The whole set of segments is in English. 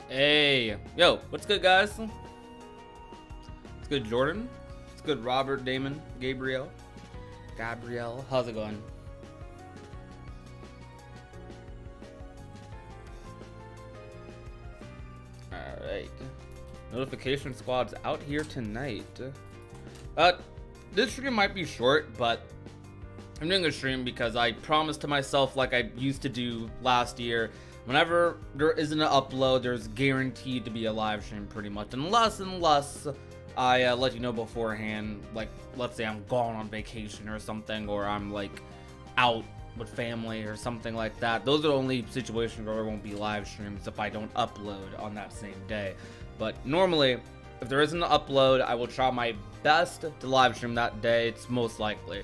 Hey, yo, what's good, guys? What's good, Jordan? What's good, Robert, Damon, Gabriel? How's it going? Alright. Notification squad's out here tonight. This stream might be short, but I'm doing a stream because I promised to myself, like I used to do last year, whenever there isn't an upload, there's guaranteed to be a live stream pretty much. Unless I let you know beforehand, like let's say I'm gone on vacation or something, or I'm like out with family or something like that. Those are the only situations where there won't be live streams if I don't upload on that same day. But normally, if there isn't an upload, I will try my best to live stream that day. It's most likely.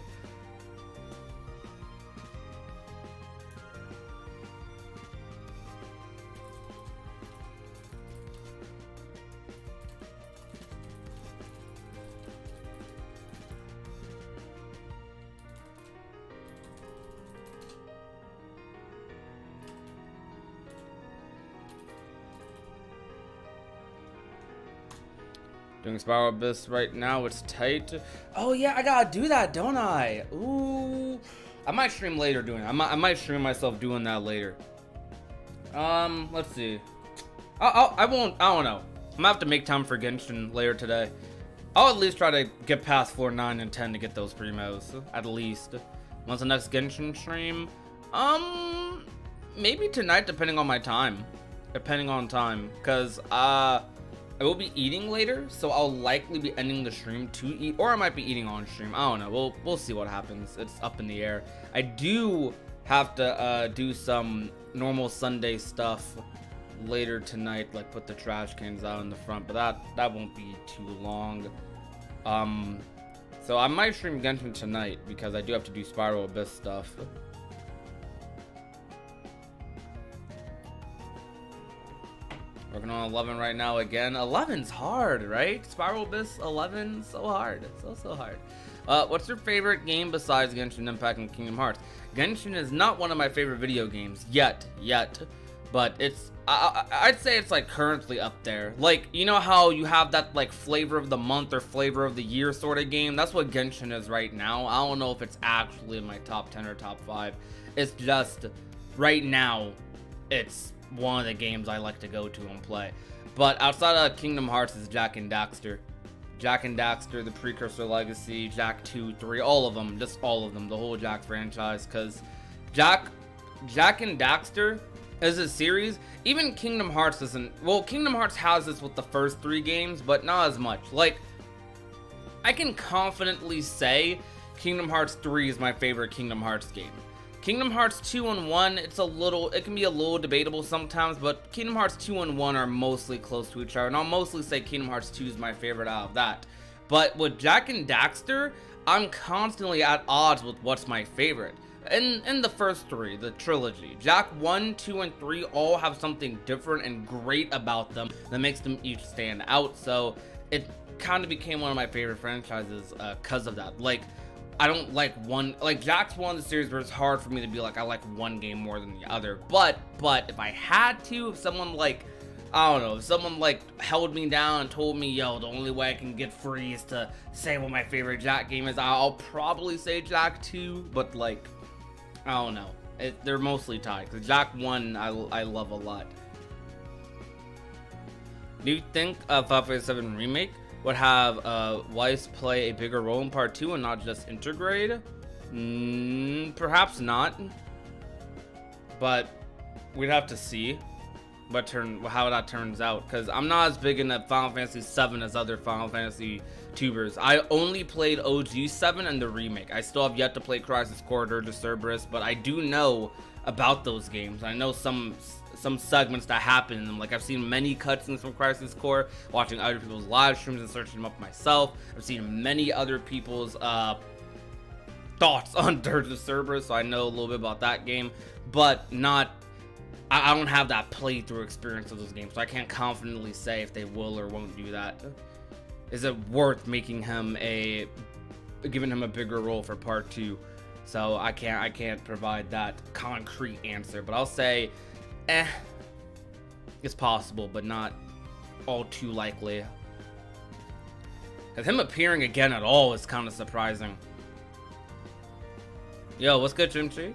Doing Spiral Abyss right now, it's tight. Oh yeah, I gotta do that, don't I? Ooh, I might stream later doing it. I might stream myself doing that later. Let's see. I don't know. I'm gonna have to make time for Genshin later today. I'll at least try to get past floor 9 and 10 to get those primos, at least. Once the next Genshin stream, maybe tonight, depending on my time. Depending on time, cause I will be eating later, so I'll likely be ending the stream to eat, or I might be eating on stream. I don't know. We'll see what happens. It's up in the air. I do have to do some normal Sunday stuff later tonight, like put the trash cans out in the front, but that won't be too long. So I might stream Genshin tonight because I do have to do Spiral Abyss stuff. Working on 11 right now again. 11's hard, right? Spiral Abyss 11, so hard. So hard. What's your favorite game besides Genshin Impact and Kingdom Hearts? Genshin is not one of my favorite video games yet, but it's I'd say it's like currently up there. Like, you know how you have that like flavor of the month or flavor of the year sort of game? That's what Genshin is right now. I don't know if it's actually in my top 10 or top 5. It's just right now it's one of the games I like to go to and play. But outside of Kingdom Hearts is Jak and Daxter. Jak and Daxter, the Precursor Legacy, Jak 2, 3, all of them, just all of them, the whole Jak franchise, because Jak and Daxter is a series. Even Kingdom Hearts doesn't, well, Kingdom Hearts has this with the first 3 games, but not as much. Like, I can confidently say Kingdom Hearts 3 is my favorite Kingdom Hearts game. Kingdom Hearts 2 and 1, it can be a little debatable sometimes, but Kingdom Hearts 2 and 1 are mostly close to each other, and I'll mostly say Kingdom Hearts 2 is my favorite out of that. But with Jak and Daxter, I'm constantly at odds with what's my favorite. In the first 3, the trilogy, Jak 1, 2, and 3 all have something different and great about them that makes them each stand out, so it kind of became one of my favorite franchises because of that. Like, I don't like one, like Jak's one of the series where it's hard for me to be like, I like one game more than the other. But if I had to, if someone like, I don't know, if someone like held me down and told me, yo, the only way I can get free is to say what my favorite Jak game is, I'll probably say Jak 2, but like, I don't know. They're mostly tied, because Jak 1 I love a lot. Do you think Final Fantasy VII Remake would have Weiss play a bigger role in part 2 and not just integrate? Perhaps not, but we'd have to see how that turns out, because I'm not as big in that Final Fantasy 7 as other Final Fantasy tubers. I only played OG 7 and the remake. I still have yet to play Crisis Core or Cerberus, but I do know about those games. I know some segments that happen in them. Like, I've seen many cutscenes from Crisis Core, watching other people's live streams and searching them up myself. I've seen many other people's thoughts on Dirge of Cerberus, so I know a little bit about that game, but I don't have that playthrough experience of those games, so I can't confidently say if they will or won't do that. Is it worth giving him a bigger role for part 2? So I can't provide that concrete answer, but I'll say, is possible, but not all too likely. Cause him appearing again at all is kind of surprising. Yo, what's good, Chimchi?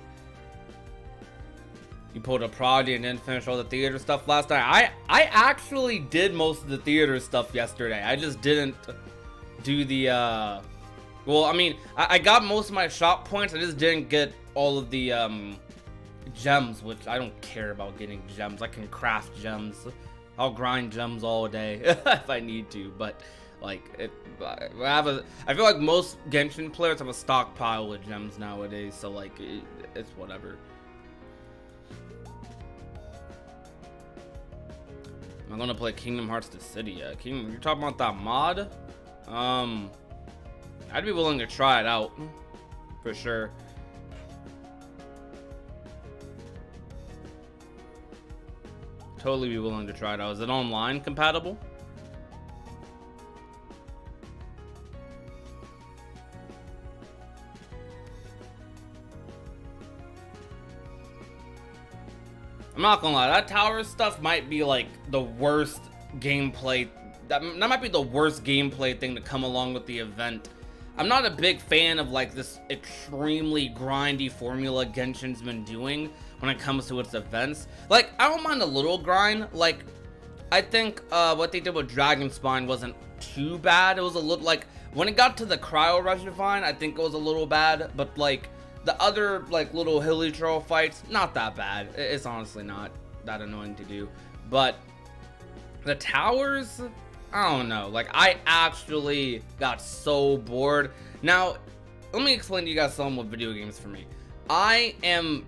You pulled a Prodigy and didn't finish all the theater stuff last night. I actually did most of the theater stuff yesterday. I just didn't do the well, I mean, I got most of my shop points. I just didn't get all of the gems, which I don't care about getting gems. I can craft gems. I'll grind gems all day if I need to, but like I feel like most Genshin players have a stockpile of gems nowadays, so like it's whatever. I'm gonna play Kingdom Hearts Dissidia. You're talking about that mod? I'd be willing to try it out for sure. Totally be willing to try it out. Is it online compatible? I'm not gonna lie, that tower stuff might be like the worst gameplay. That might be the worst gameplay thing to come along with the event. I'm not a big fan of like this extremely grindy formula Genshin's been doing when it comes to its events. Like, I don't mind a little grind. Like, I think what they did with Dragon Spine wasn't too bad. It was a little like when it got to the Cryo Regivine, I think it was a little bad, but like the other like little hilly troll fights, not that bad. It's honestly not that annoying to do. But the towers, I don't know. Like, I actually got so bored. Now, let me explain to you guys something with video games for me. I'm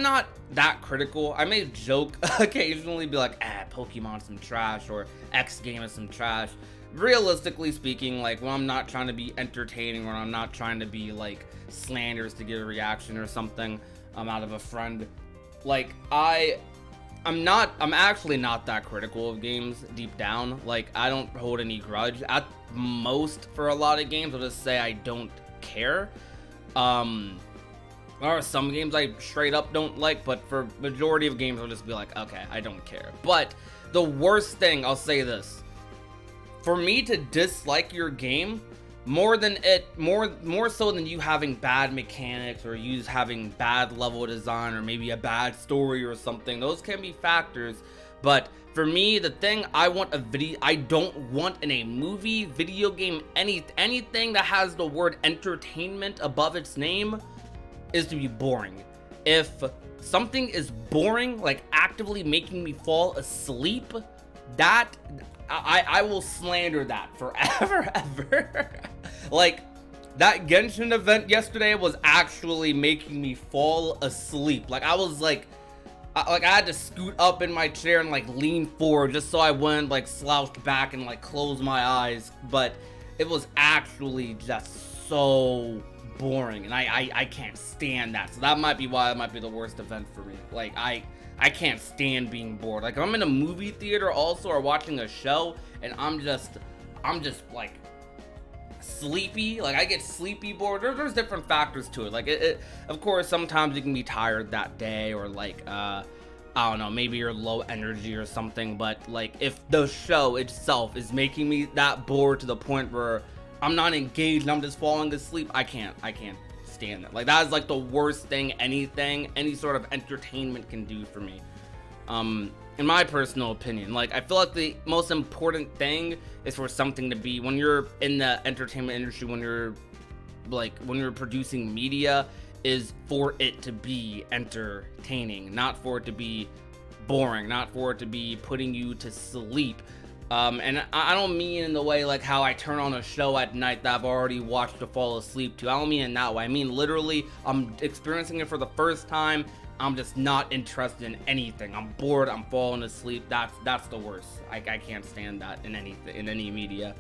not that critical. I may joke occasionally, be like, Pokemon's some trash, or X game is some trash. Realistically speaking, like, when I'm not trying to be entertaining, or I'm not trying to be like slanders to get a reaction or something out of a friend, like, I'm actually not that critical of games deep down. Like, I don't hold any grudge. At most, for a lot of games, I'll just say I don't care. There are some games I straight up don't like, but for majority of games, I'll just be like, okay, I don't care. But the worst thing, I'll say this, for me to dislike your game, more so than you having bad mechanics, or you having bad level design, or maybe a bad story or something, those can be factors. But for me, the thing I don't want in a movie, video game, anything that has the word entertainment above its name, is to be boring. If something is boring, like actively making me fall asleep, that I will slander that forever, ever. Like, that Genshin event yesterday was actually making me fall asleep. Like, I was like I had to scoot up in my chair and like lean forward just so I wouldn't like slouch back and like close my eyes. But it was actually just so boring, and I can't stand that. So that might be why it might be the worst event for me. Like, I can't stand being bored. Like, if I'm in a movie theater also, or watching a show, and I'm just like sleepy, like I get sleepy bored. There's different factors to it. Like, of course, sometimes you can be tired that day, or like I don't know, maybe you're low energy or something. But like, if the show itself is making me that bored to the point where I'm not engaged and I'm just falling asleep, I can't stand that. Like, that is like the worst thing any sort of entertainment can do for me. In my personal opinion, like, I feel like the most important thing is for something to be, when you're in the entertainment industry, when you're producing media, is for it to be entertaining, not for it to be boring, not for it to be putting you to sleep. And I don't mean in the way like how I turn on a show at night that I've already watched to fall asleep to. I don't mean in that way. I mean literally, I'm experiencing it for the first time. I'm just not interested in anything. I'm bored. I'm falling asleep. That's the worst. I can't stand that in any media.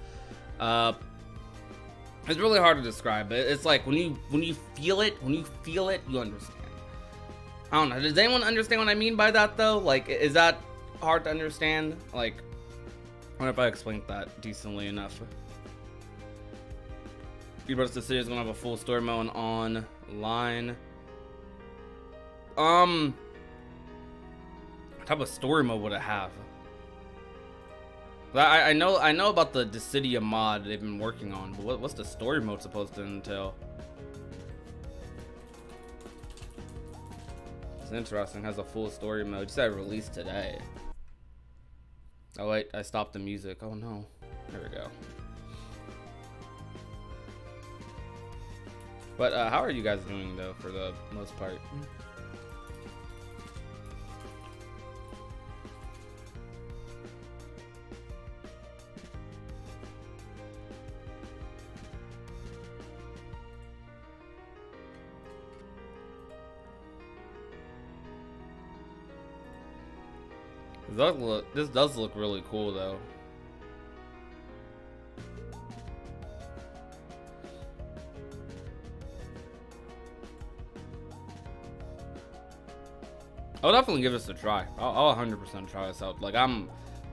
It's really hard to describe. It's like when you feel it, you understand. I don't know. Does anyone understand what I mean by that though? Like, is that hard to understand? Like, I wonder if I explained that decently enough. Brothers Dissidia is gonna have a full story mode online. type of story mode would it have? I know about the Dissidia mod they've been working on, but what's the story mode supposed to entail? It's interesting. It has a full story mode. It said released today. Oh wait, I stopped the music. Oh no. There we go. But how are you guys doing though, for the most part? This does look really cool though. I'll definitely give this a try. I'll 100% try this out. Like, I'm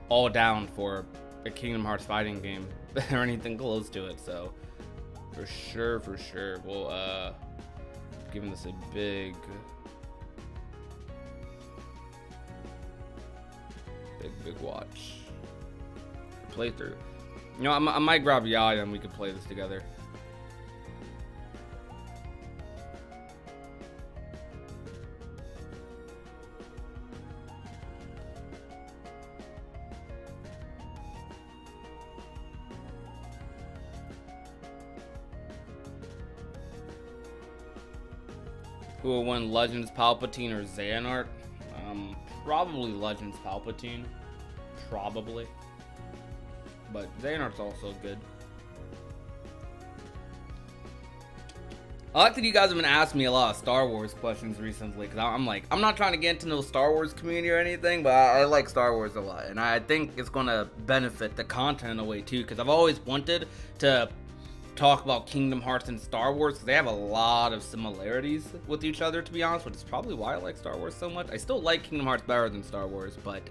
all down for a Kingdom Hearts fighting game or anything close to it. So for sure, we'll giving this a big watch playthrough. You know, I might grab Yaya and we could play this together. Who will win, Legends Palpatine or Xehanort? Probably Legends Palpatine. Probably. But Xehanort's also good. I like that you guys have been asking me a lot of Star Wars questions recently, because I'm like, I'm not trying to get into no Star Wars community or anything, but I like Star Wars a lot, and I think it's going to benefit the content in a way too, because I've always wanted to talk about Kingdom Hearts and Star Wars, because they have a lot of similarities with each other, to be honest, which is probably why I like Star Wars so much. I still like Kingdom Hearts better than Star Wars, but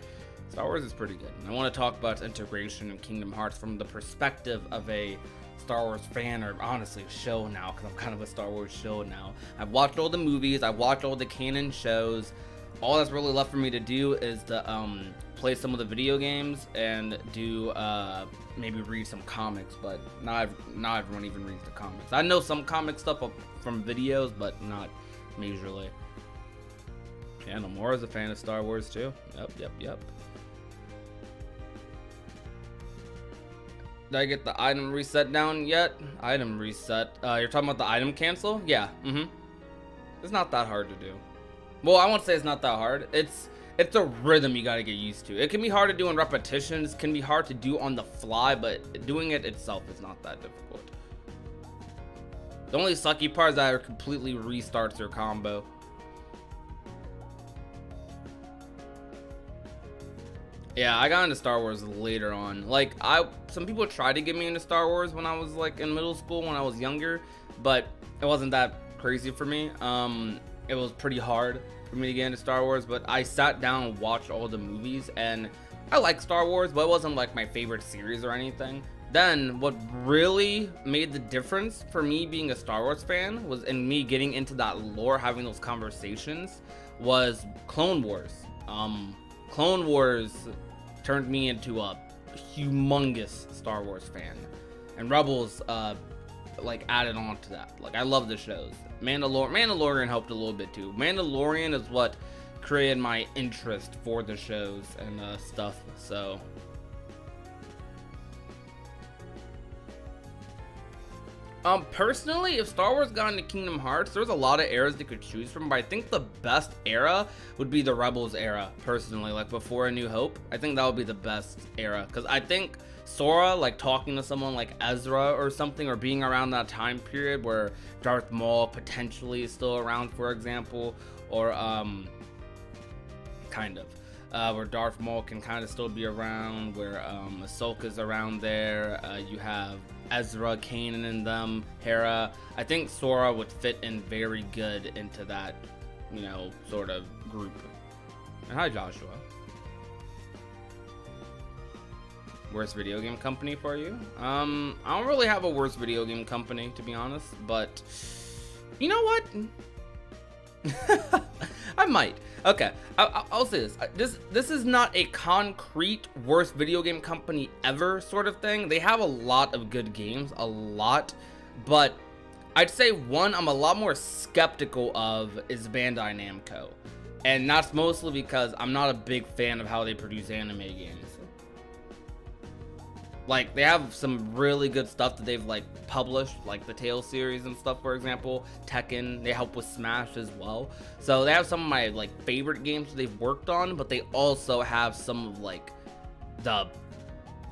Star Wars is pretty good. And I want to talk about integration of Kingdom Hearts from the perspective of a Star Wars fan, or honestly a show now, because I'm kind of a Star Wars show now. I've watched all the movies, I've watched all the canon shows. All that's really left for me to do is to play some of the video games and do maybe read some comics, but not everyone even reads the comics. I know some comic stuff from videos, but not majorly. Yeah, Nomora's a fan of Star Wars too. Yep. Did I get the item reset down yet? Item reset. You're talking about the item cancel? Yeah. It's not that hard to do. Well, I won't say it's not that hard. It's a rhythm you gotta get used to. It can be hard to do in repetitions, can be hard to do on the fly, but doing it itself is not that difficult. The only sucky part is that it completely restarts your combo. Yeah, I got into Star Wars later on. Like, some people tried to get me into Star Wars when I was like in middle school, when I was younger, but it wasn't that crazy for me. It was pretty hard for me to get into Star Wars, but I sat down and watched all the movies, and I like Star Wars, but it wasn't like my favorite series or anything. Then what really made the difference for me being a Star Wars fan was, in me getting into that lore, having those conversations, was Clone Wars. Clone Wars turned me into a humongous Star Wars fan, and Rebels like added on to that. Like, I love the shows. Mandalorian helped a little bit too. Mandalorian is what created my interest for the shows and stuff. So personally, if Star Wars got into Kingdom Hearts, there's a lot of eras they could choose from, but I think the best era would be the Rebels era, personally, like before A New Hope. I think that would be the best era, because I think Sora, like talking to someone like Ezra or something, or being around that time period where Darth Maul potentially is still around, for example, or where Darth Maul can kind of still be around, where Ahsoka's around there, you have Ezra, Kanan and them, Hera. I think Sora would fit in very good into that, you know, sort of group. And hi, Joshua. Worst video game company for you? I don't really have a worst video game company, to be honest, but you know what? I might. Okay, I'll say this. This is not a concrete worst video game company ever sort of thing. They have a lot of good games, a lot, but I'd say one I'm a lot more skeptical of is Bandai Namco, and that's mostly because I'm not a big fan of how they produce anime games. Like, they have some really good stuff that they've like published, like the Tales series and stuff, for example. Tekken, they help with Smash as well. So they have some of my like favorite games that they've worked on, but they also have some of like the,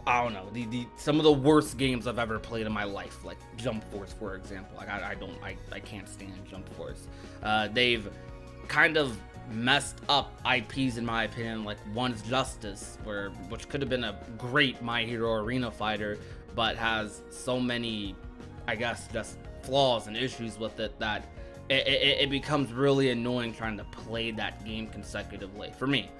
I don't know, the some of the worst games I've ever played in my life, like Jump Force, for example. Like I can't stand Jump Force. They've kind of messed up IPs in my opinion, like One's Justice, which could have been a great My Hero Arena fighter, but has so many, I guess, just flaws and issues with it that it becomes really annoying trying to play that game consecutively for me.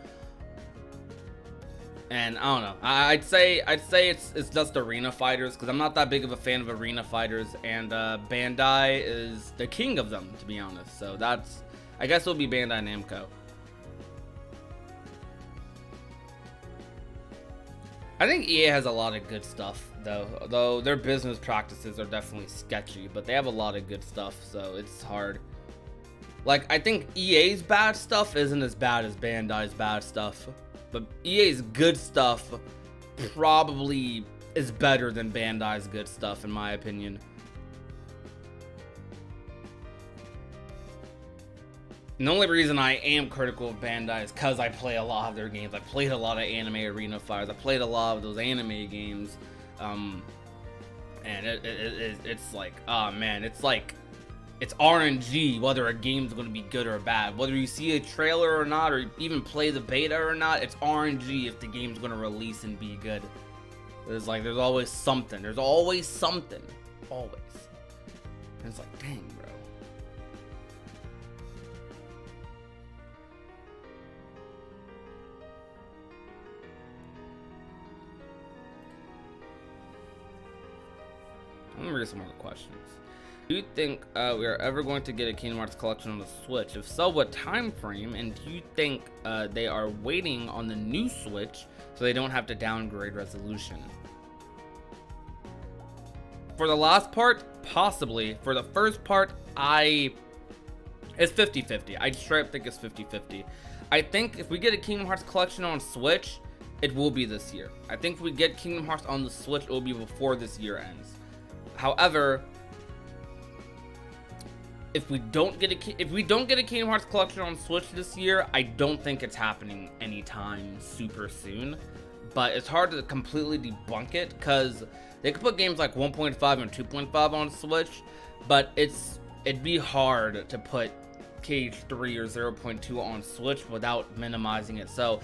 And I don't know, I'd say it's just arena fighters, because I'm not that big of a fan of arena fighters, and Bandai is the king of them, to be honest. So that's, I guess it'll be Bandai Namco. I think EA has a lot of good stuff, though their business practices are definitely sketchy, but they have a lot of good stuff, so it's hard. Like, I think EA's bad stuff isn't as bad as Bandai's bad stuff, but EA's good stuff probably is better than Bandai's good stuff, in my opinion. And the only reason I am critical of Bandai is because I play a lot of their games. I played a lot of anime arena fighters. I played a lot of those anime games. And it's like, oh man, it's like, it's RNG whether a game's going to be good or bad. Whether you see a trailer or not, or even play the beta or not, it's RNG if the game's going to release and be good. There's always something. There's always something. Always. And it's like, dang, bro. Let me read some more questions. Do you think we are ever going to get a Kingdom Hearts collection on the Switch? If so, what time frame? And do you think they are waiting on the new Switch so they don't have to downgrade resolution? For the last part, possibly. For the first part, it's 50-50. I straight up think it's 50-50. I think if we get a Kingdom Hearts collection on Switch, it will be this year. I think if we get Kingdom Hearts on the Switch, it will be before this year ends. However, if we don't get a Kingdom Hearts collection on Switch this year, I don't think it's happening anytime super soon. But it's hard to completely debunk it, because they could put games like 1.5 and 2.5 on Switch, but it'd be hard to put KH3 or 0.2 on Switch without minimizing it. So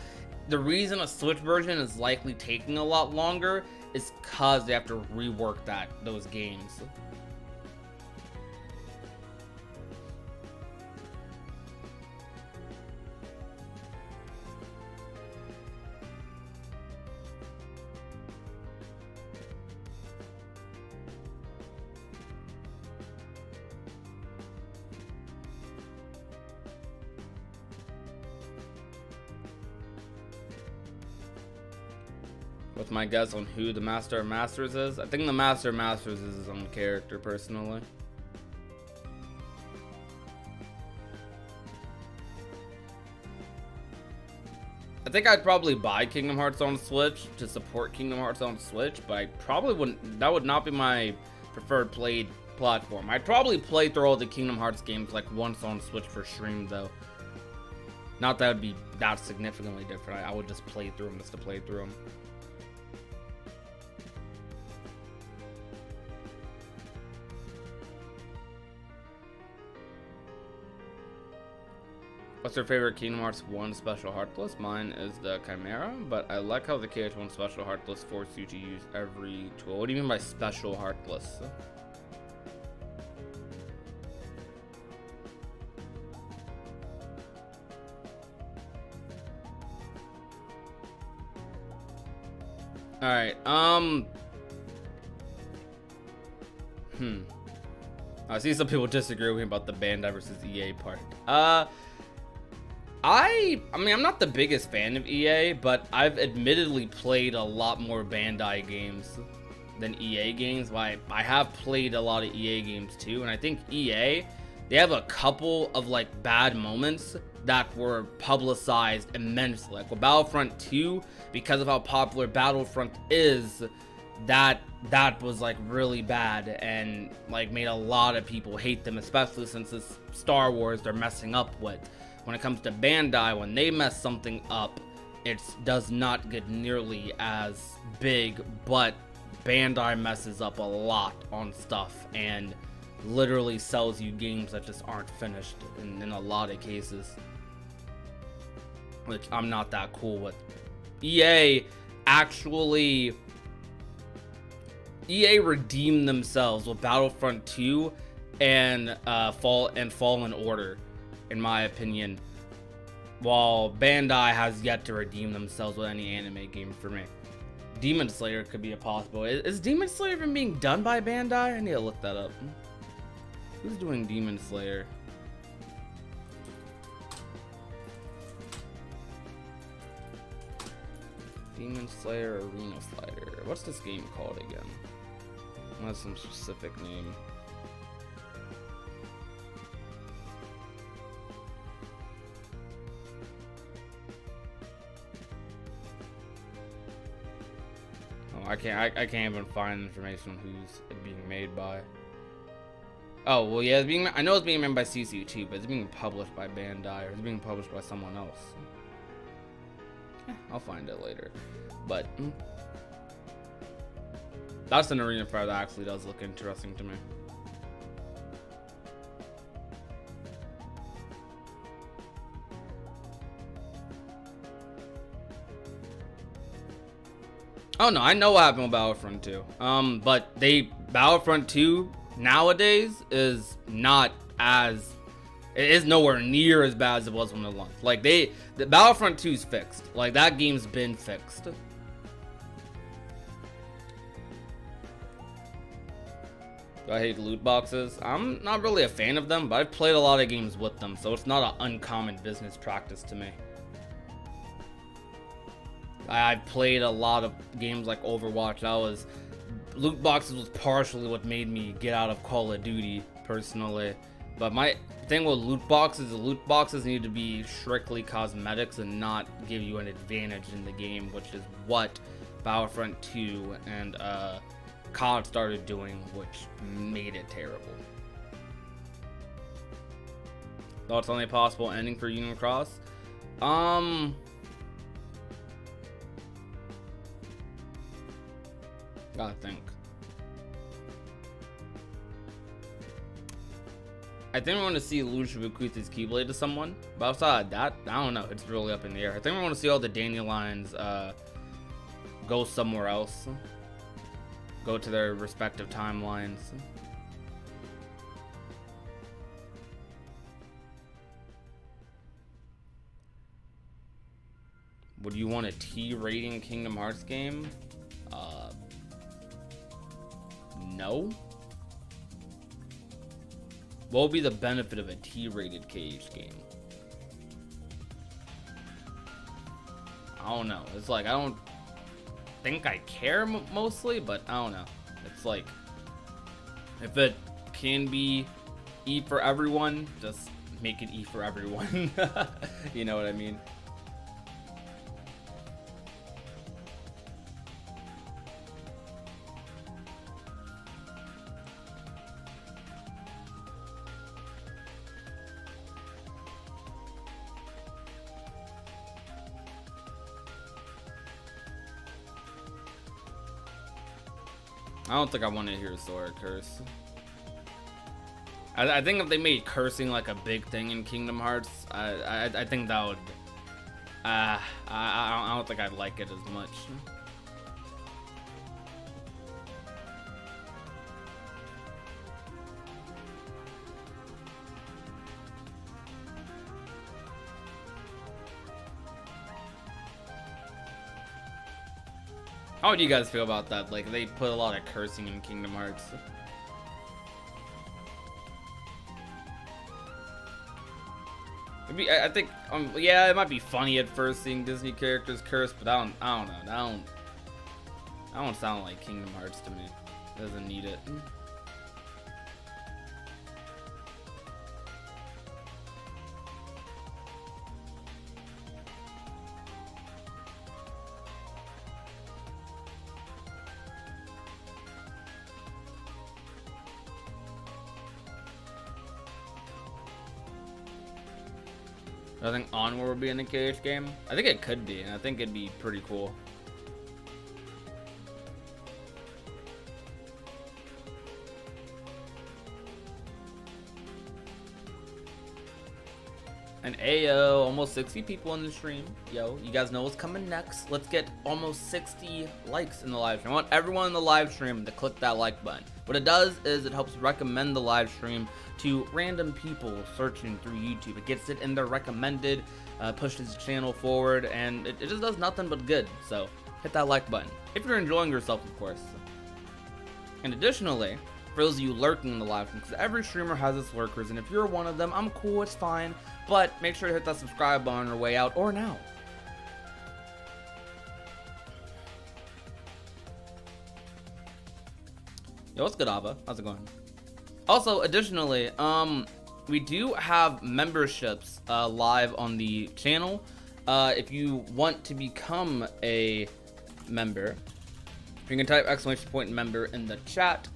the reason a Switch version is likely taking a lot longer is because they have to rework those games. What's my guess on who the Master of Masters is? I think the Master of Masters is his own character, personally. I think I'd probably buy Kingdom Hearts on Switch to support Kingdom Hearts on Switch, but I probably wouldn't. That would not be my preferred played platform. I'd probably play through all the Kingdom Hearts games like once on Switch for stream, though. Not that would be that significantly different. I would just play through them just to play through them. What's your favorite Kingdom Hearts 1 Special Heartless? Mine is the Chimera, but I like how the KH1 Special Heartless forces you to use every tool. What do you mean by Special Heartless? Alright, I see some people disagree with me about the Bandai versus EA part. I mean, I'm not the biggest fan of EA, but I've admittedly played a lot more Bandai games than EA games. I have played a lot of EA games too, and I think EA, they have a couple of like bad moments that were publicized immensely. Like with Battlefront 2, because of how popular Battlefront is, that was like really bad and like made a lot of people hate them, especially since it's Star Wars they're messing up with. When it comes to Bandai, when they mess something up, it does not get nearly as big, but Bandai messes up a lot on stuff and literally sells you games that just aren't finished in a lot of cases, which I'm not that cool with. EA redeemed themselves with Battlefront 2 and Fallen Order, in my opinion, while Bandai has yet to redeem themselves with any anime game for me. Demon Slayer could be a possible. Is Demon Slayer even being done by Bandai? I need to look that up. Who's doing Demon Slayer? Demon Slayer Arena Fighter. What's this game called again? That's some specific name. Oh, I can't even find information on who's it being made by. Oh, well, yeah, I know it's being made by CC2, but it's being published by Bandai, or it's being published by someone else. I'll find it later. But that's an arena fire that actually does look interesting to me. Oh no, I know what happened with Battlefront 2. But Battlefront 2 nowadays is not as, it is nowhere near as bad as it was when it launched. Like the Battlefront 2 is fixed. Like that game's been fixed. Do I hate loot boxes? I'm not really a fan of them, but I've played a lot of games with them, so it's not an uncommon business practice to me. I've played a lot of games like Overwatch. Loot boxes was partially what made me get out of Call of Duty personally. But my thing with loot boxes need to be strictly cosmetics and not give you an advantage in the game, which is what Battlefront 2 and COD started doing, which made it terrible. Thoughts on a possible ending for Union Cross? Gotta think. I think we want to see Lucia bequeath his Keyblade to someone, but outside of that, I don't know. It's really up in the air. I think we want to see all the Dandelions go somewhere else, go to their respective timelines. Would you want a T rating Kingdom Hearts game? No. What would be the benefit of a T-rated KH game? I don't know. It's like, I don't think I care mostly, but I don't know. It's like, if it can be E for everyone, just make it E for everyone. You know what I mean? I don't think I want to hear Sora curse. I think if they made cursing like a big thing in Kingdom Hearts, I think that would. I don't think I'd like it as much. How would you guys feel about that? Like, they put a lot of cursing in Kingdom Hearts. I think, yeah, it might be funny at first seeing Disney characters curse, but I don't know. That don't sound like Kingdom Hearts to me. Doesn't need it. I think Onward would be in the KH game. I think it could be, and I think it'd be pretty cool. And ayo, almost 60 people in the stream. Yo, you guys know what's coming next. Let's get almost 60 likes in the live stream. I want everyone in the live stream to click that like button. What it does is it helps recommend the live stream to random people searching through YouTube. It gets it in their recommended, pushes the channel forward, and it just does nothing but good. So hit that like button if you're enjoying yourself, of course. And additionally, for those of you lurking in the live stream, because every streamer has its lurkers, and if you're one of them, I'm cool, it's fine. But make sure to hit that subscribe button on your way out or now. Yo, what's good, Ava? How's it going? Also, additionally, we do have memberships live on the channel. If you want to become a member, you can type !member in the chat,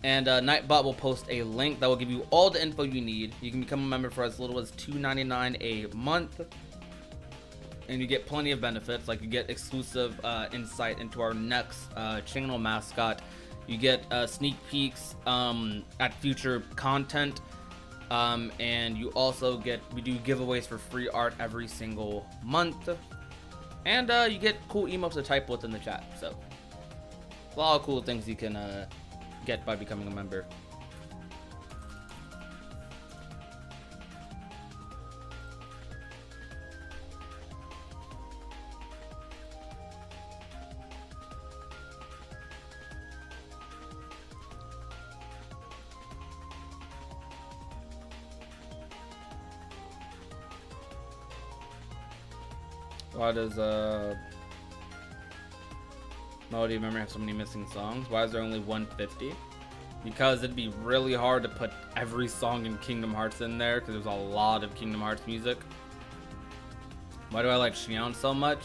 and Nightbot will post a link that will give you all the info you need. You can become a member for as little as $2.99 a month, and you get plenty of benefits, like you get exclusive insight into our next channel mascot. You get sneak peeks at future content, and you also we do giveaways for free art every single month, and you get cool emotes to type with in the chat. So a lot of cool things you can get by becoming a member. Why does Melody Memory have so many missing songs? Why is there only 150? Because it'd be really hard to put every song in Kingdom Hearts in there, because there's a lot of Kingdom Hearts music. Why do I like Xion so much?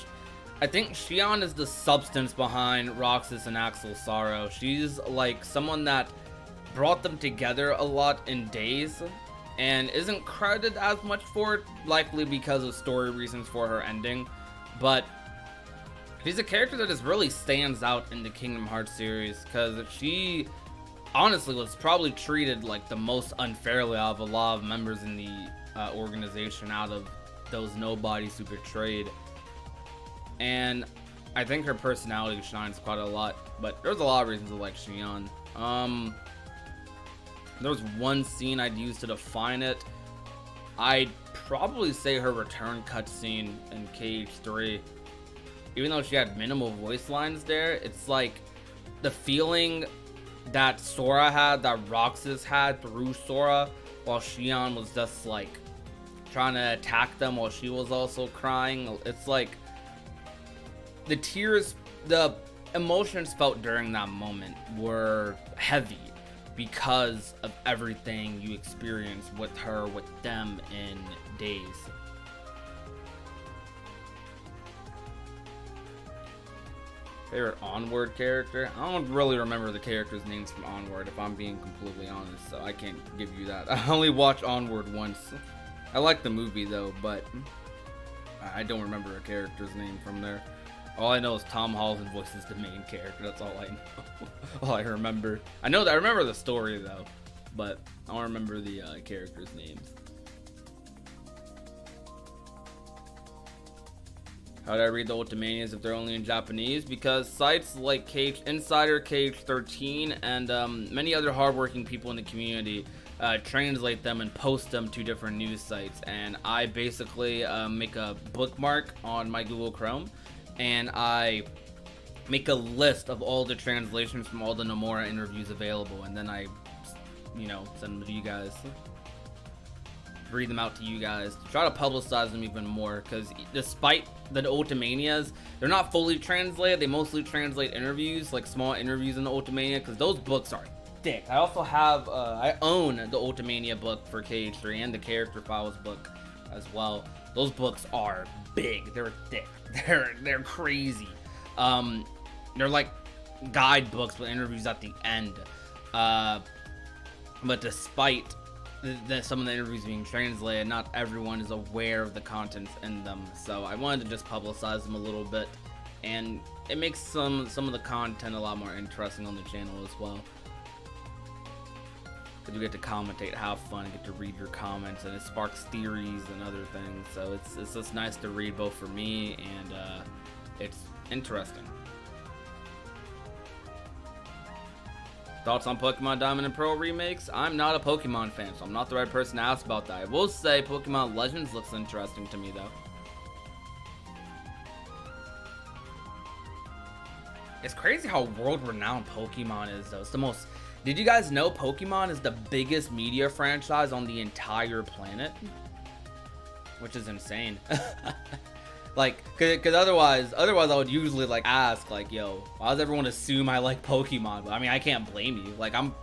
I think Xion is the substance behind Roxas and Axel's sorrow. She's like someone that brought them together a lot in Days, and isn't credited as much for it, likely because of story reasons for her ending. But she's a character that just really stands out in the Kingdom Hearts series, because she honestly was probably treated like the most unfairly out of a lot of members in the organization, out of those nobodies who betrayed. And I think her personality shines quite a lot, but there's a lot of reasons to like Xion. There was one scene I'd use to define it. I'd probably say her return cutscene in KH3. Even though she had minimal voice lines there, it's like the feeling that Sora had, that Roxas had through Sora, while Xion was just like trying to attack them while she was also crying. It's like the tears, the emotions felt during that moment were heavy because of everything you experienced with her, with them in Days. Favorite Onward character? I don't really remember the characters' names from Onward, if I'm being completely honest, so I can't give you that. I only watched Onward once. I like the movie though, but I don't remember a character's name from there. All I know is Tom Holland voices the main character. That's all I know. All I remember. I remember the story though, but I don't remember the characters' names. How do I read the Ultimanias if they're only in Japanese? Because sites like KH Insider, KH13, and many other hardworking people in the community translate them and post them to different news sites. And I basically make a bookmark on my Google Chrome, and I make a list of all the translations from all the Nomura interviews available, and then I, send them to you guys. read them out to you guys, to try to publicize them even more, because despite the Ultimanias, they're not fully translated. They mostly translate interviews, like small interviews in the Ultimania, because those books are thick. I also have, I own the Ultimania book for KH3 and the Character Files book as well. Those books are big. They're thick. They're crazy. They're like guidebooks with interviews at the end. But despite some of the interviews being translated, not everyone is aware of the contents in them. So I wanted to just publicize them a little bit, and it makes some of the content a lot more interesting on the channel as well. Because you get to commentate, have fun, and get to read your comments, and it sparks theories and other things. So it's just nice to read both for me, and it's interesting. Thoughts on Pokemon Diamond and Pearl remakes? I'm not a Pokemon fan, so I'm not the right person to ask about that. I will say Pokemon Legends looks interesting to me, though. It's crazy how world-renowned Pokemon is, though. It's the most... Did you guys know Pokemon is the biggest media franchise on the entire planet? Which is insane. Like, cause otherwise I would usually like ask like, yo, why does everyone assume I like Pokemon? But I mean, I can't blame you. Like, I'm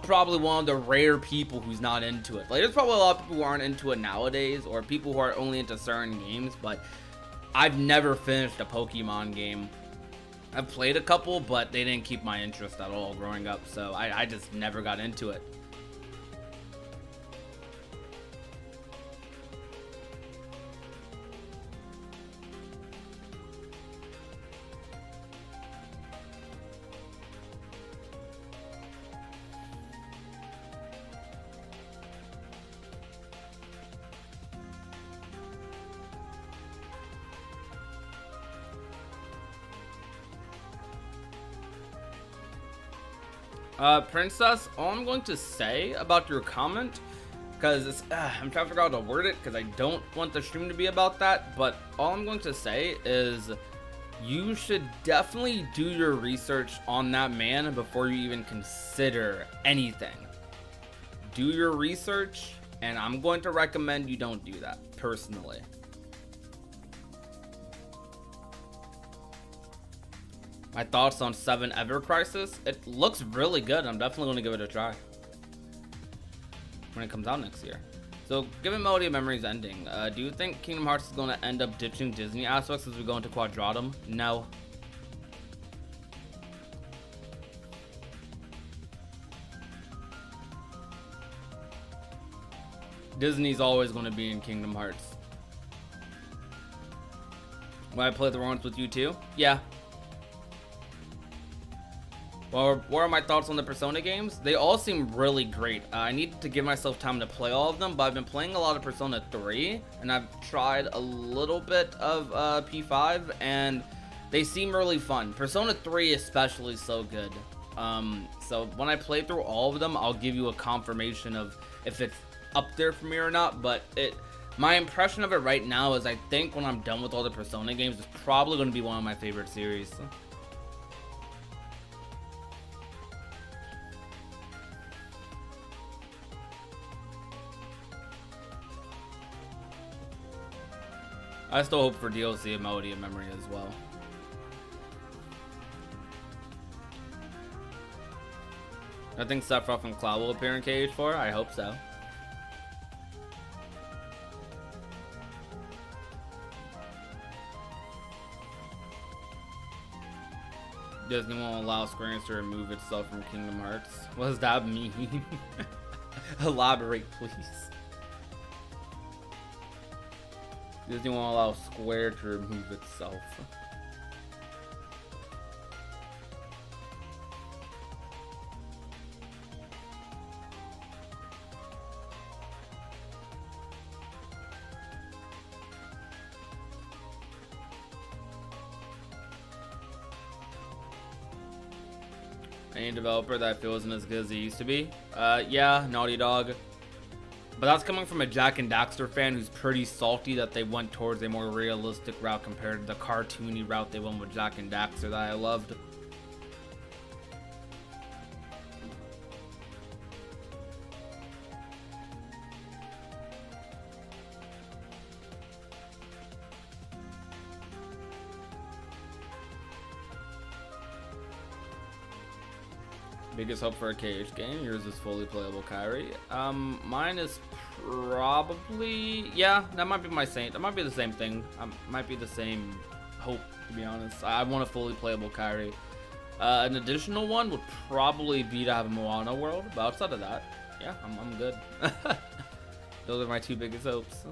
probably one of the rare people who's not into it. Like, there's probably a lot of people who aren't into it nowadays, or people who are only into certain games, but I've never finished a Pokemon game. I've played a couple, but they didn't keep my interest at all growing up, so I just never got into it. Princess, all I'm going to say about your comment, because I'm trying to figure out how to word it, because I don't want the stream to be about that, but all I'm going to say is you should definitely do your research on that man before you even consider anything. Do your research, and I'm going to recommend you don't do that, personally. My thoughts on 7 Ever Crisis? It looks really good. I'm definitely going to give it a try when it comes out next year. So, given Melody of Memories ending, do you think Kingdom Hearts is going to end up ditching Disney aspects as we go into Quadratum? No. Disney's always going to be in Kingdom Hearts. Will I play the ones with you too? Yeah. Well, what are my thoughts on the Persona games? They all seem really great. I need to give myself time to play all of them, but I've been playing a lot of Persona 3, and I've tried a little bit of P5, and they seem really fun. Persona 3 especially so good. So when I play through all of them, I'll give you a confirmation of if it's up there for me or not, but my impression of it right now is I think when I'm done with all the Persona games, it's probably going to be one of my favorite series. I still hope for DLC of Melody of Memory as well. I think Sephiroth and Cloud will appear in KH4. I hope so. Disney won't allow Square Enix to remove itself from Kingdom Hearts. What does that mean? Elaborate, please. Disney won't allow Square to remove itself. Any developer that I feel isn't as good as he used to be? Yeah, Naughty Dog. But that's coming from a Jack and Daxter fan who's pretty salty that they went towards a more realistic route compared to the cartoony route they went with Jack and Daxter that I loved. Biggest hope for a KH game. Yours is fully playable Kyrie. Mine is probably, yeah, that might be my Saint. That might be the same thing. Might be the same hope, to be honest. I want a fully playable Kyrie. An additional one would probably be to have a Moana world, but outside of that, yeah, I'm good. Those are my two biggest hopes.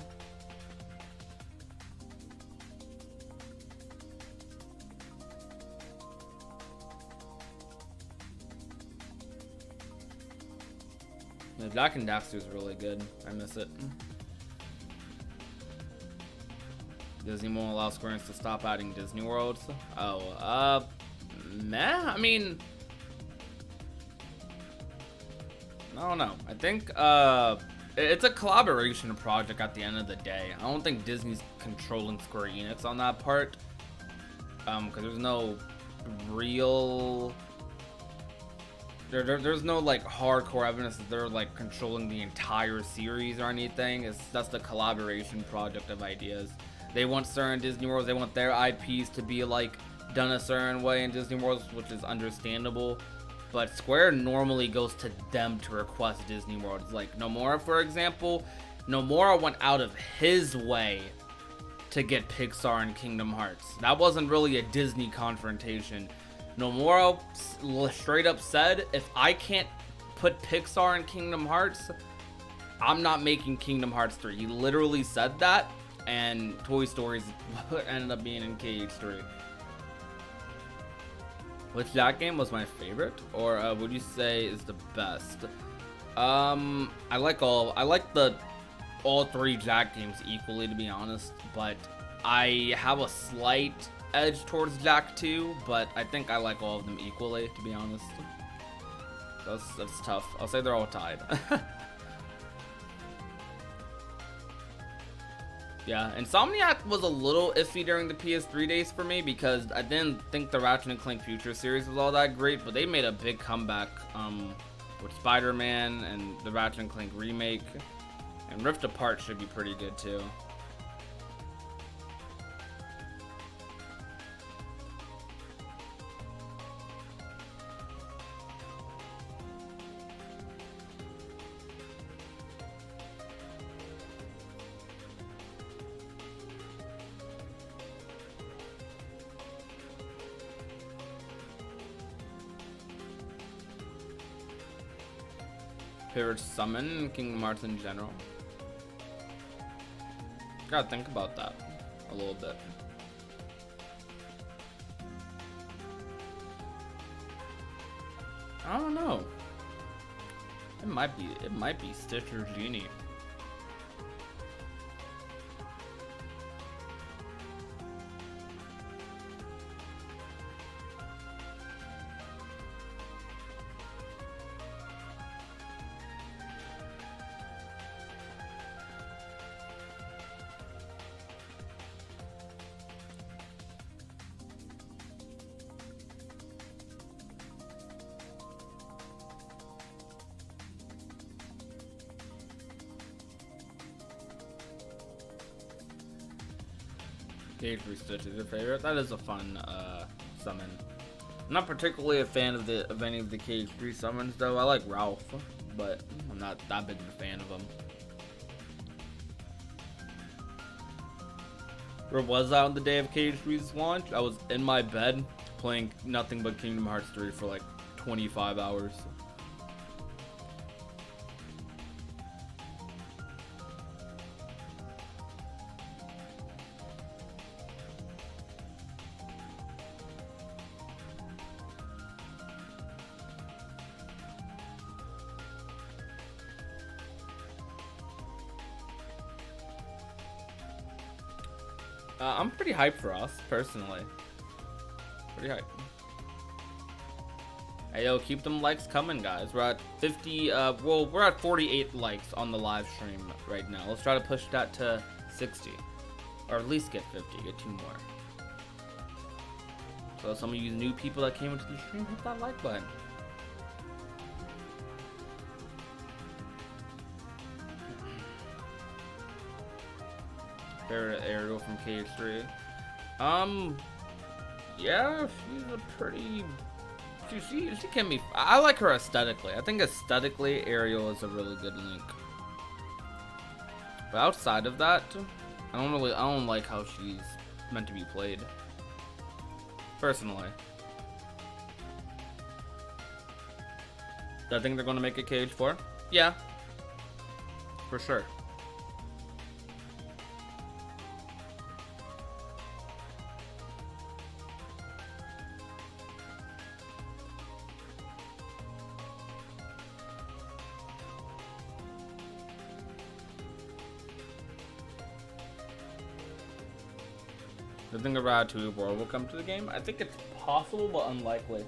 The Jack and Daxter is really good. I miss it. Disney won't allow Square Enix to stop adding Disney worlds. Oh, meh. I mean, I don't know. I think it's a collaboration project at the end of the day. I don't think Disney's controlling Square Enix on that part. Because there's no real. There's no like hardcore evidence that they're like controlling the entire series or anything. It's just a collaboration project of ideas. They want certain Disney worlds. They want their IPs to be like done a certain way in Disney worlds, which is understandable. But Square normally goes to them to request Disney worlds. Like Nomura, for example, Nomura went out of his way to get Pixar and Kingdom Hearts. That wasn't really a Disney confrontation. Nomura straight up said, if I can't put Pixar in Kingdom Hearts, I'm not making Kingdom Hearts 3. He literally said that, and Toy Story ended up being in KH3. Which that game was my favorite, or would you say is the best? I like all three Jack games equally, to be honest, but I have a slight edge towards Jack 2, but I think I like all of them equally, to be honest. That's tough. I'll say they're all tied. Yeah, Insomniac was a little iffy during the PS3 days for me because I didn't think the Ratchet & Clank Future series was all that great, but they made a big comeback with Spider-Man and the Ratchet & Clank remake, and Rift Apart should be pretty good too. Favorite summon in Kingdom Hearts in general? Gotta think about that a little bit. I don't know. It might be Stitch or Genie. KH3 Stitch is your favorite? That is a fun summon. I'm not particularly a fan of any of the KH3 summons though. I like Ralph, but I'm not that big of a fan of him. Where was I on the day of KH3's launch? I was in my bed playing nothing but Kingdom Hearts 3 for like 25 hours. I'm pretty hyped for us, personally. Pretty hyped. Hey, yo, keep them likes coming, guys. We're at 50, well, we're at 48 likes on the live stream right now. Let's try to push that to 60. Or at least get 50, get 2 more. So some of you new people that came into the stream, hit that like button. Favorite Ariel from KH3. Yeah, she's a pretty She can be. I like her aesthetically. I think aesthetically, Ariel is a really good Link. But outside of that, I don't like how she's meant to be played. Personally. Do I think they're going to make a KH4? Yeah. For sure. I think a Ratatouille World will come to the game. I think it's possible, but unlikely.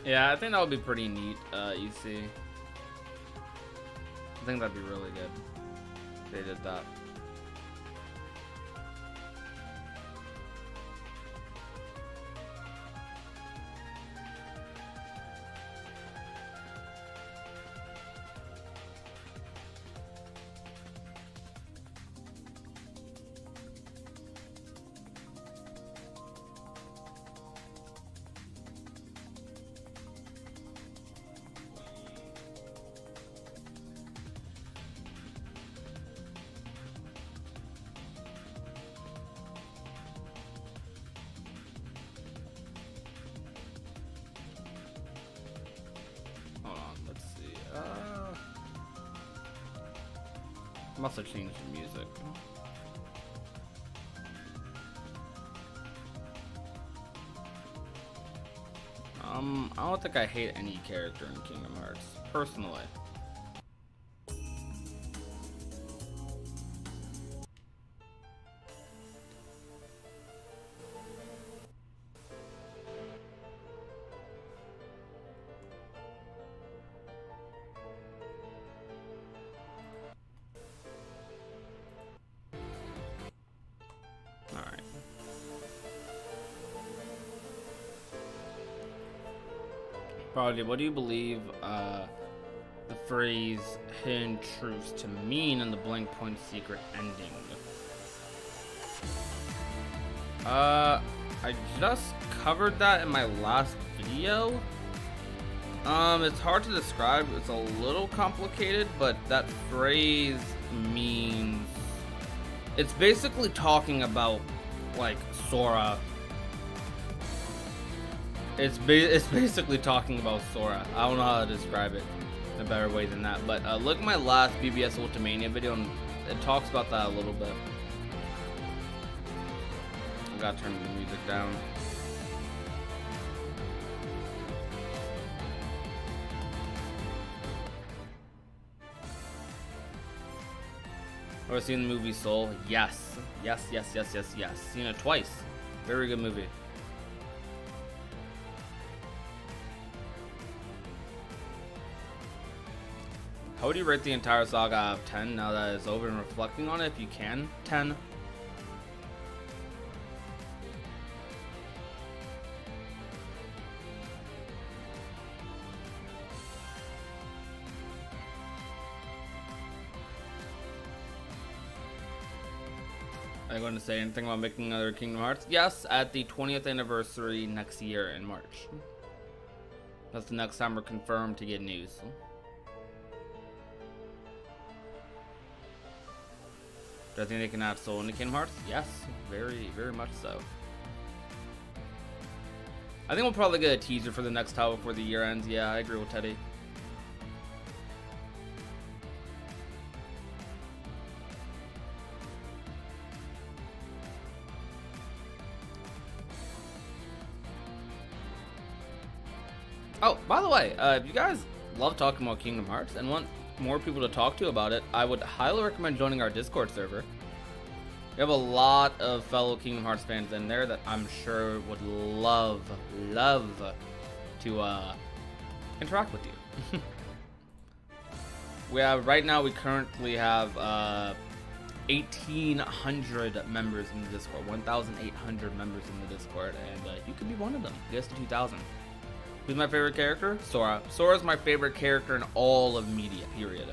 Yeah, I think that would be pretty neat, EC. I think that'd be really good if they did that. Must have changed the music. I don't think I hate any character in Kingdom Hearts, personally. Prodigy, what do you believe the phrase hidden truths to mean in the Blank Point secret ending? I just covered that in my last video. It's hard to describe. It's a little complicated, but that phrase means it's basically talking about like Sora. It's basically talking about Sora. I don't know how to describe it in a better way than that. But look at my last BBS Ultimania video, and it talks about that a little bit. I gotta turn the music down. Have I seen the movie Soul? Yes. Yes. Seen it twice. Very good movie. How would you rate the entire saga out of 10 now that it's over and reflecting on it? If you can, 10. Are you going to say anything about making another Kingdom Hearts? Yes, at the 20th anniversary next year in March. That's the next time we're confirmed to get news. Do I think they can add Soul into Kingdom Hearts? Yes, very much so. I think we'll probably get a teaser for the next title before the year ends. Yeah, I agree with Teddy. Oh, by the way, if you guys love talking about Kingdom Hearts and want more people to talk to about it, I would highly recommend joining our Discord server. We have a lot of fellow Kingdom Hearts fans in there that I'm sure would love to interact with you. Right now we currently have 1,800 members in the Discord. 1,800 members in the Discord, and you could be one of them. Guess the 2,000. Who's my favorite character? Sora. Sora's my favorite character in all of media, period.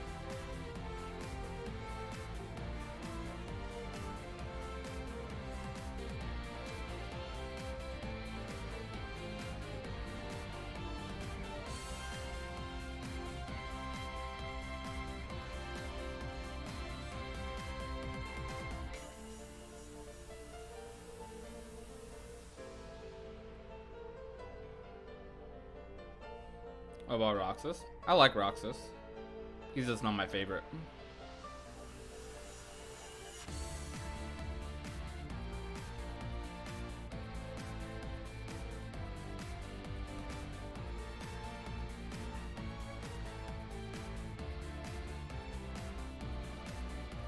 What about Roxas? I like Roxas. He's just not my favorite.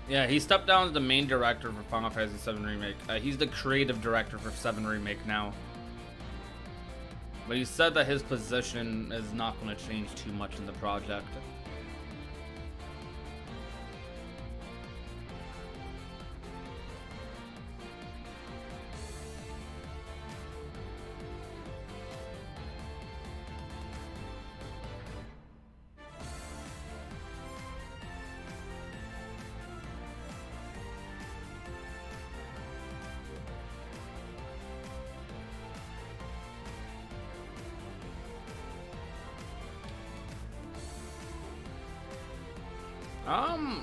Yeah, he stepped down as the main director for Final Fantasy VII Remake. He's the creative director for 7 Remake now. But he said that his position is not going to change too much in the project.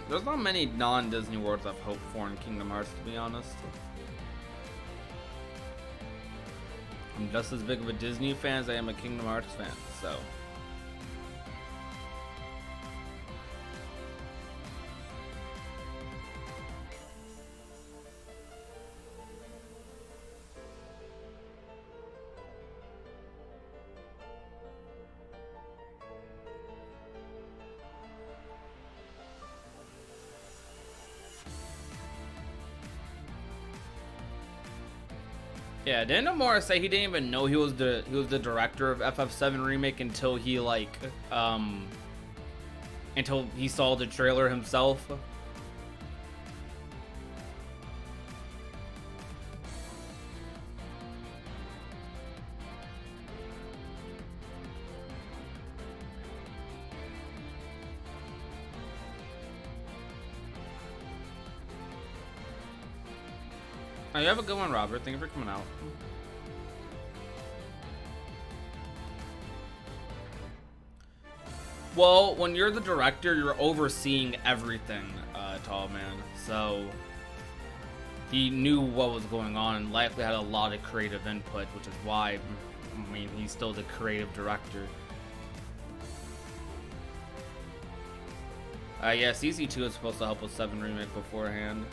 There's not many non-Disney worlds I've hoped for in Kingdom Hearts, to be honest. I'm just as big of a Disney fan as I am a Kingdom Hearts fan, so. Yeah, didn't Nomura say he didn't even know he was the director of FF7 Remake until he until he saw the trailer himself? Oh, you have a good one, Robert. Thank you for coming out. Well, when you're the director, you're overseeing everything, Tall Man. So he knew what was going on and likely had a lot of creative input, which is why, I mean, he's still the creative director. Yeah, CC2 is supposed to help with 7 Remake beforehand.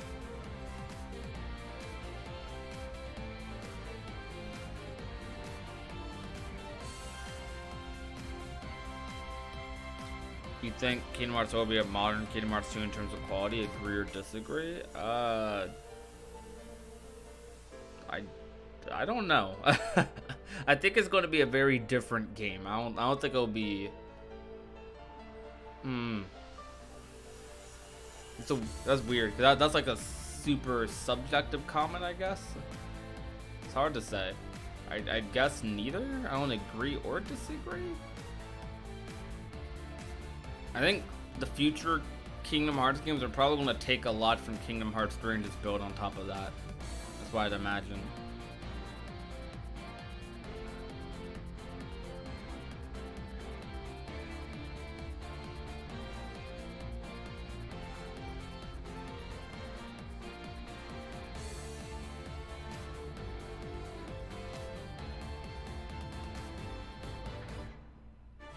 You think Kingdom Hearts will be a modern Kingdom Hearts 2 in terms of quality? Agree or disagree? I don't know. I think it's going to be a very different game. I don't think it'll be. So that's weird. That's like a super subjective comment, I guess. It's hard to say. I guess neither. I don't agree or disagree. I think the future Kingdom Hearts games are probably going to take a lot from Kingdom Hearts 3 and just build on top of that. That's what I'd imagine.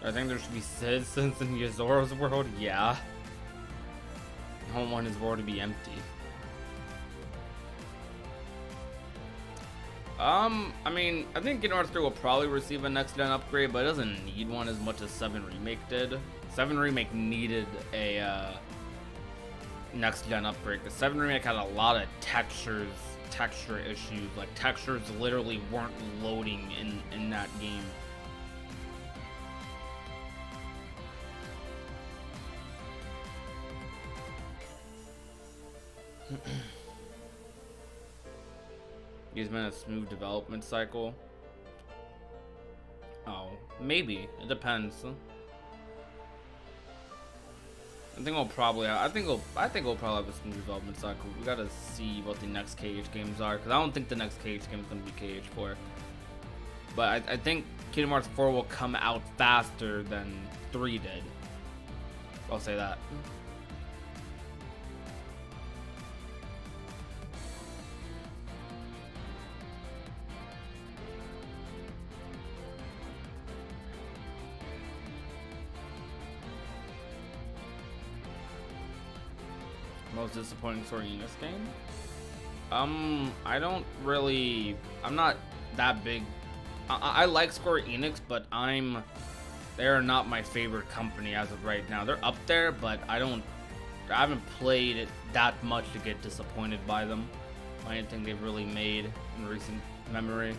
I think there should be citizens in Yozoro's world. Yeah. I don't want his world to be empty. I mean, I think Kingdom Hearts 3 will probably receive a next-gen upgrade, but it doesn't need one as much as 7 Remake did. 7 Remake needed a next-gen upgrade, because 7 Remake had a lot of texture issues. Like, textures literally weren't loading in that game. He's been a smooth development cycle. Oh, maybe. It depends. I think we'll probably have a smooth development cycle. We gotta see what the next KH games are, because I don't think the next KH game is gonna be KH4. But I think Kingdom Hearts 4 will come out faster than 3 did. I'll say that. Most disappointing Square Enix game? I'm not that big. I like Square Enix, but they're not my favorite company as of right now. They're up there, but I haven't played it that much to get disappointed by them, by anything they've really made in recent memory.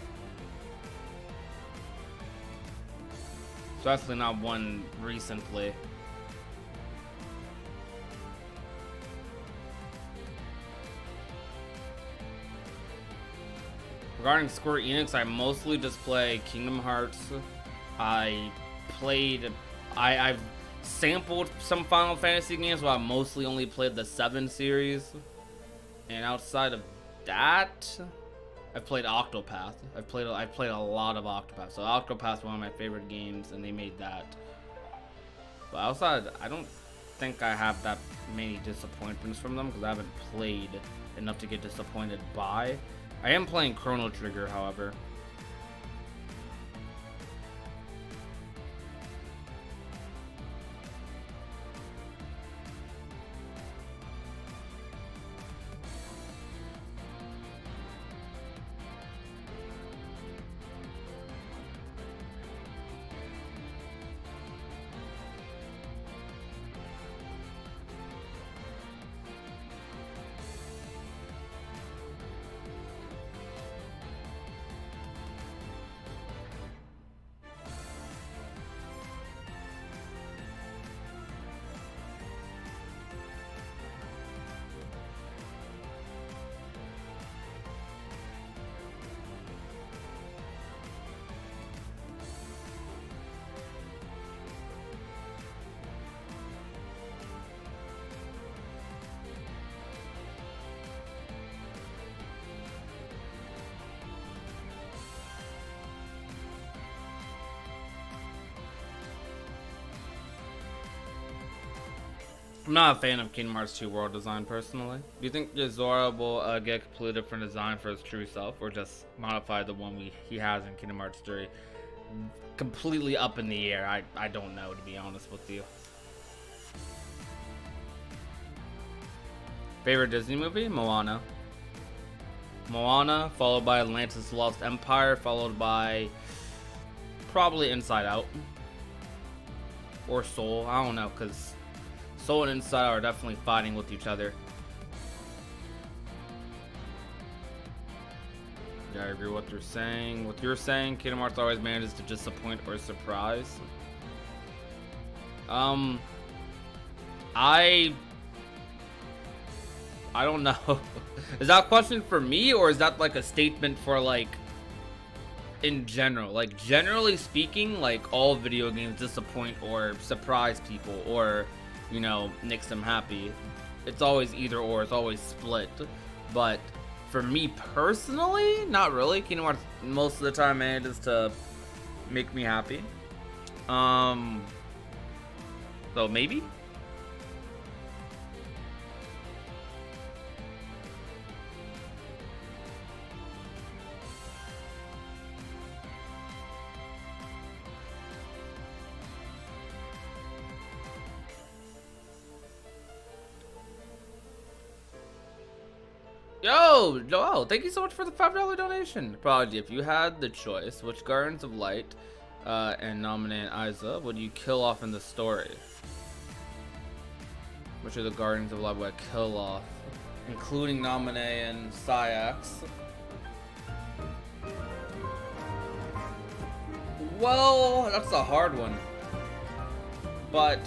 Especially not one recently. Regarding Square Enix, I mostly just play Kingdom Hearts. I've sampled some Final Fantasy games, but I mostly only played the 7 series. And outside of that, I've played Octopath. I've played a lot of Octopath. So Octopath's one of my favorite games, and they made that. But outside, I don't think I have that many disappointments from them, because I haven't played enough to get disappointed by. I am playing Chrono Trigger, however. I'm not a fan of Kingdom Hearts 2 world design personally. Do you think Yozora will get a completely different design for his true self, or just modify the one he has in Kingdom Hearts 3? Completely up in the air. I don't know, to be honest with you. Favorite Disney movie? Moana. Moana, followed by Atlantis: The Lost Empire, followed by probably Inside Out. Or Soul, I don't know, because Soul and Inside Out are definitely fighting with each other. Yeah, I agree with what you're saying. What you're saying, Kingdom Hearts always manages to disappoint or surprise. I don't know. Is that a question for me, or is that like a statement for like in general? Like generally speaking, like all video games disappoint or surprise people, or you know, makes them happy. It's always either or. It's always split. But for me personally, not really. Kingdom Hearts most of the time manages to make me happy. So maybe. Yo, Joel, thank you so much for the $5 donation. Prodigy, if you had the choice, which Guardians of Light and Naminé and Isa would you kill off in the story? Which are the Guardians of Light would I kill off? Including Naminé and Sayax. Well, that's a hard one. But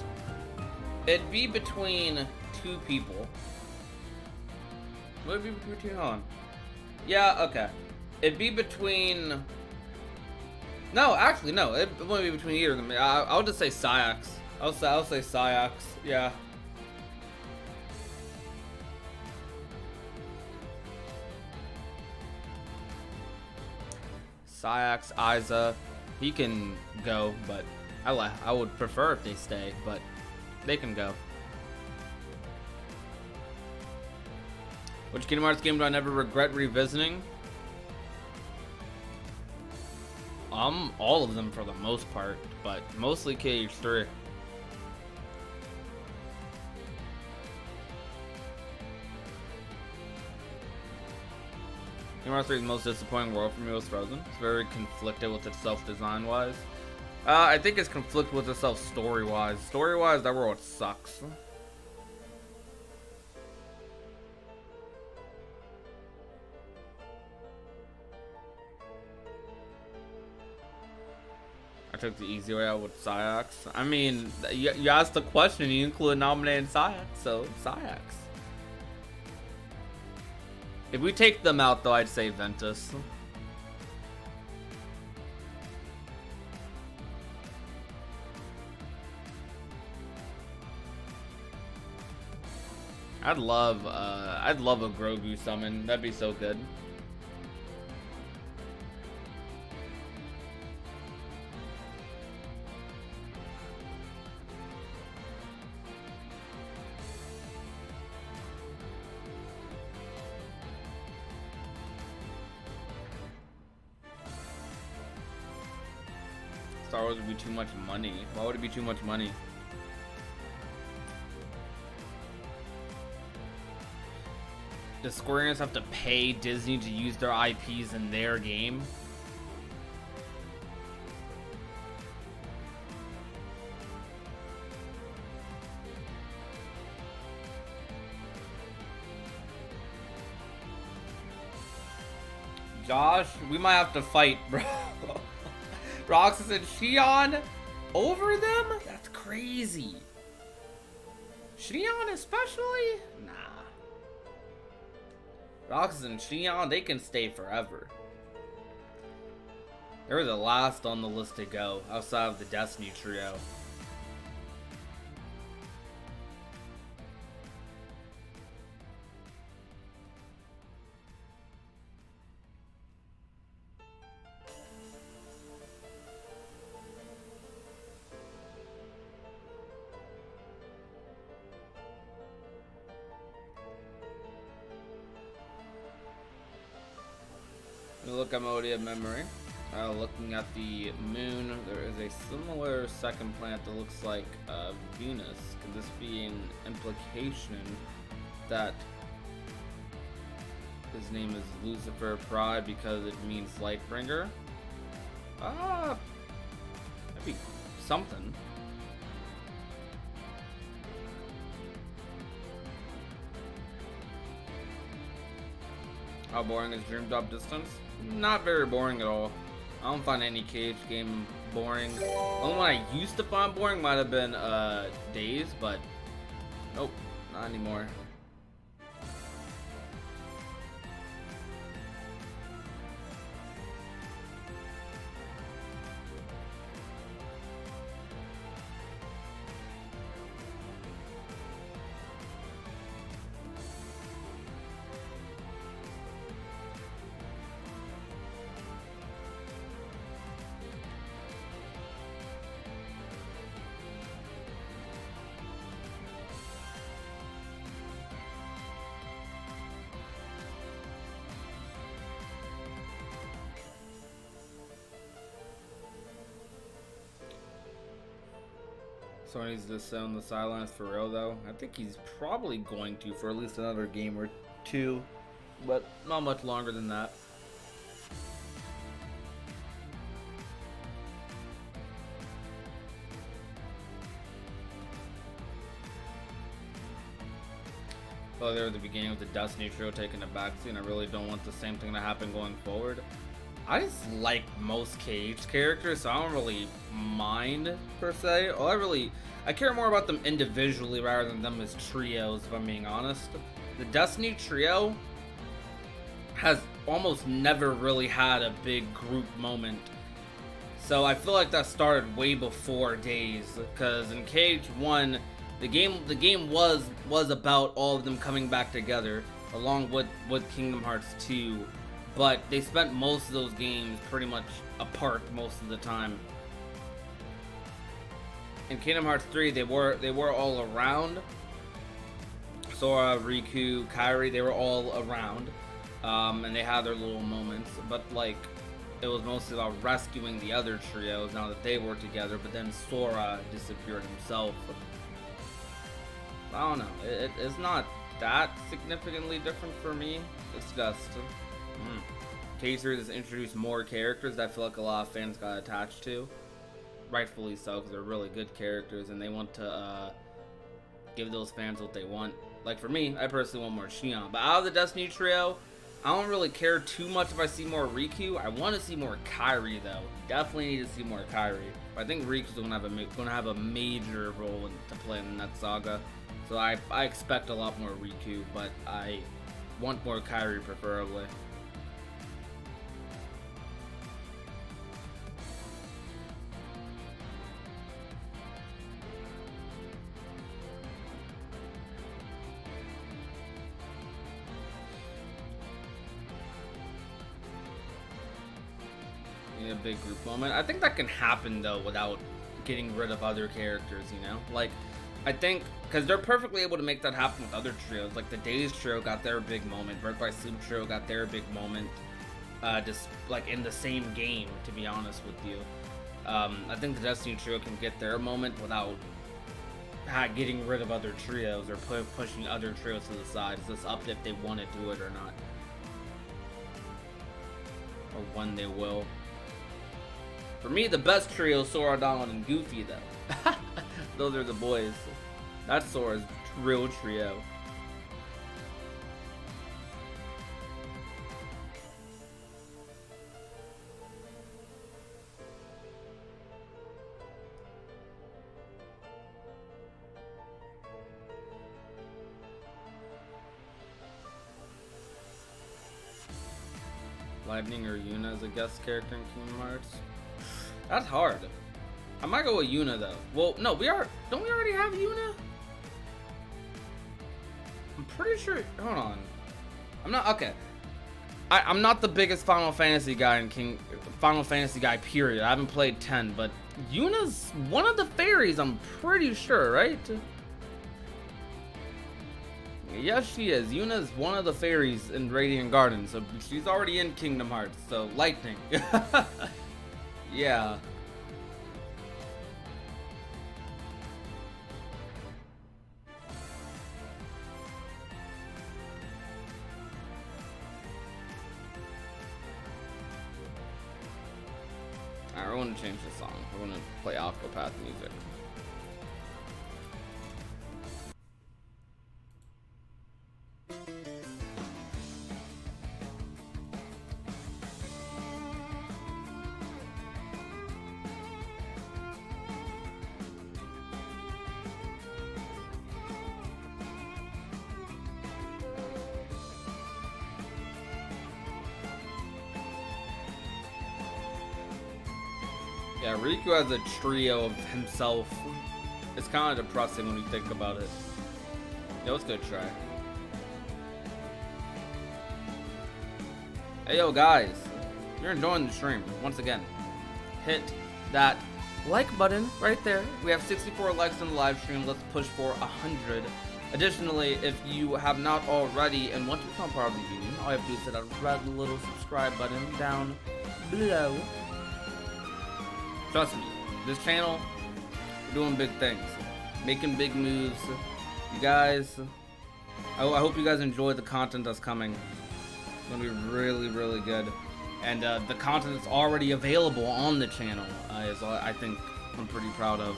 it'd be between two people. What would it be between? Hold on. Yeah, okay. It'd be between. No, actually, no. It wouldn't be between either of them. I'll just say Sayax. I'll say Sayax. Yeah. Sayax, Iza, he can go, but I would prefer if they stay, but they can go. Which Kingdom Hearts game do I never regret revisiting? All of them for the most part, but mostly KH3. Kingdom Hearts 3's most disappointing world for me was Frozen. It's very conflicted with itself design-wise. I think it's conflicted with itself story-wise. Story-wise, that world sucks. I took the easy way out with Sayax. I mean, you asked the question, you included nominating Sayax, so Sayax. If we take them out, though, I'd say Ventus. I'd love a Grogu summon. That'd be so good. Star Wars would be too much money. Why would it be too much money? Does Square Enix have to pay Disney to use their IPs in their game? Josh, we might have to fight, bro. Roxas and Xion over them? That's crazy. Xion especially? Nah. Roxas and Xion, they can stay forever. They were the last on the list to go, outside of the Destiny trio. Look at Modia memory. Looking at the moon, there is a similar second planet that looks like Venus. Could this be an implication that his name is Lucifer Pride because it means Lightbringer? That'd be something. How boring is Dream Drop Distance? Not very boring at all. I don't find any KH game boring. The only one I used to find boring might have been Days, but nope, not anymore. Sony's to sit on the sidelines for real, though. I think he's probably going to for at least another game or two, but not much longer than that. Oh, they're at the beginning of the Destiny trio taking a backseat, and I really don't want the same thing to happen going forward. I just like most KH characters, so I don't really mind, per se. I care more about them individually rather than them as trios, if I'm being honest. The Destiny trio, has almost never really had a big group moment. So I feel like that started way before Days, because in KH1, the game was about all of them coming back together, along with Kingdom Hearts 2, but they spent most of those games pretty much apart most of the time. In Kingdom Hearts 3, they were all around. Sora, Riku, Kairi, they were all around, and they had their little moments, but like, it was mostly about rescuing the other trios now that they were together, but then Sora disappeared himself. I don't know, it's not that significantly different for me. It's just K-Series has introduced more characters that I feel like a lot of fans got attached to, rightfully so, because they're really good characters and they want to give those fans what they want. Like for me, I personally want more Xion, but out of the Destiny trio, I don't really care too much if I see more Riku. I want to see more Kairi though. Definitely need to see more Kairi. But I think Riku's gonna have a major role to play in that saga. So I expect a lot more Riku, but I want more Kairi preferably. A big group moment. I think that can happen though without getting rid of other characters, you know? Like, I think, because they're perfectly able to make that happen with other trios. Like the Days trio got their big moment, Birth by Sleep trio got their big moment, just like in the same game, to be honest with you. I think the Destiny trio can get their moment without getting rid of other trios or pushing other trios to the side. It's just up if they want to do it or not, or when they will. For me, the best trio is Sora, Donald, and Goofy, though. Those are the boys. That's Sora's real trio. Lightning or Yuna as a guest character in Kingdom Hearts? That's hard. I might go with Yuna though. Well, no, don't we already have Yuna? I'm pretty sure. Hold on. I'm not okay. I'm not the biggest Final Fantasy guy period. I haven't played 10, but Yuna's one of the fairies. I'm pretty sure, right? Yes, she is. Yuna's one of the fairies in Radiant Garden, so she's already in Kingdom Hearts. So lightning. Yeah. Alright, we're going to change the song. We're going to play Aquapath music. Yeah, Riku has a trio of himself. It's kind of depressing when you think about it. Yeah, let's go try. Hey, yo, guys. If you're enjoying the stream, once again, hit that like button right there. We have 64 likes on the live stream. Let's push for 100. Additionally, if you have not already and want to become part of the union, all you have to do is hit that red little subscribe button down below. Trust me, this channel, we're doing big things, making big moves. You guys, I hope you guys enjoy the content that's coming. It's gonna be really, really good. And the content that's already available on the channel is, I think, I'm pretty proud of.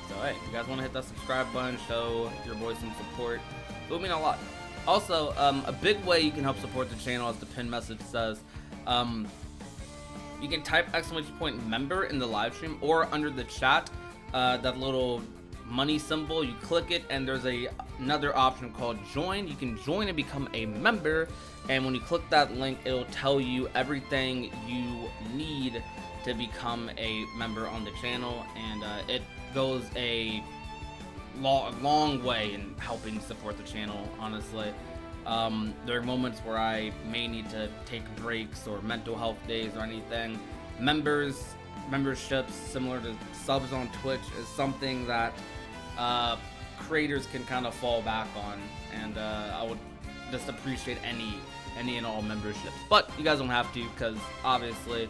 So hey, if you guys want to hit that subscribe button, show your boys some support, it would mean a lot. Also, a big way you can help support the channel, as the pin message says, you can type !member in the live stream or under the chat, that little money symbol. You click it, and there's another option called join. You can join and become a member, and when you click that link, it'll tell you everything you need to become a member on the channel, and it goes a long way in helping support the channel, honestly. There are moments where I may need to take breaks or mental health days or anything. Memberships, similar to subs on Twitch, is something that creators can kind of fall back on, and I would just appreciate any and all memberships. But you guys don't have to, because obviously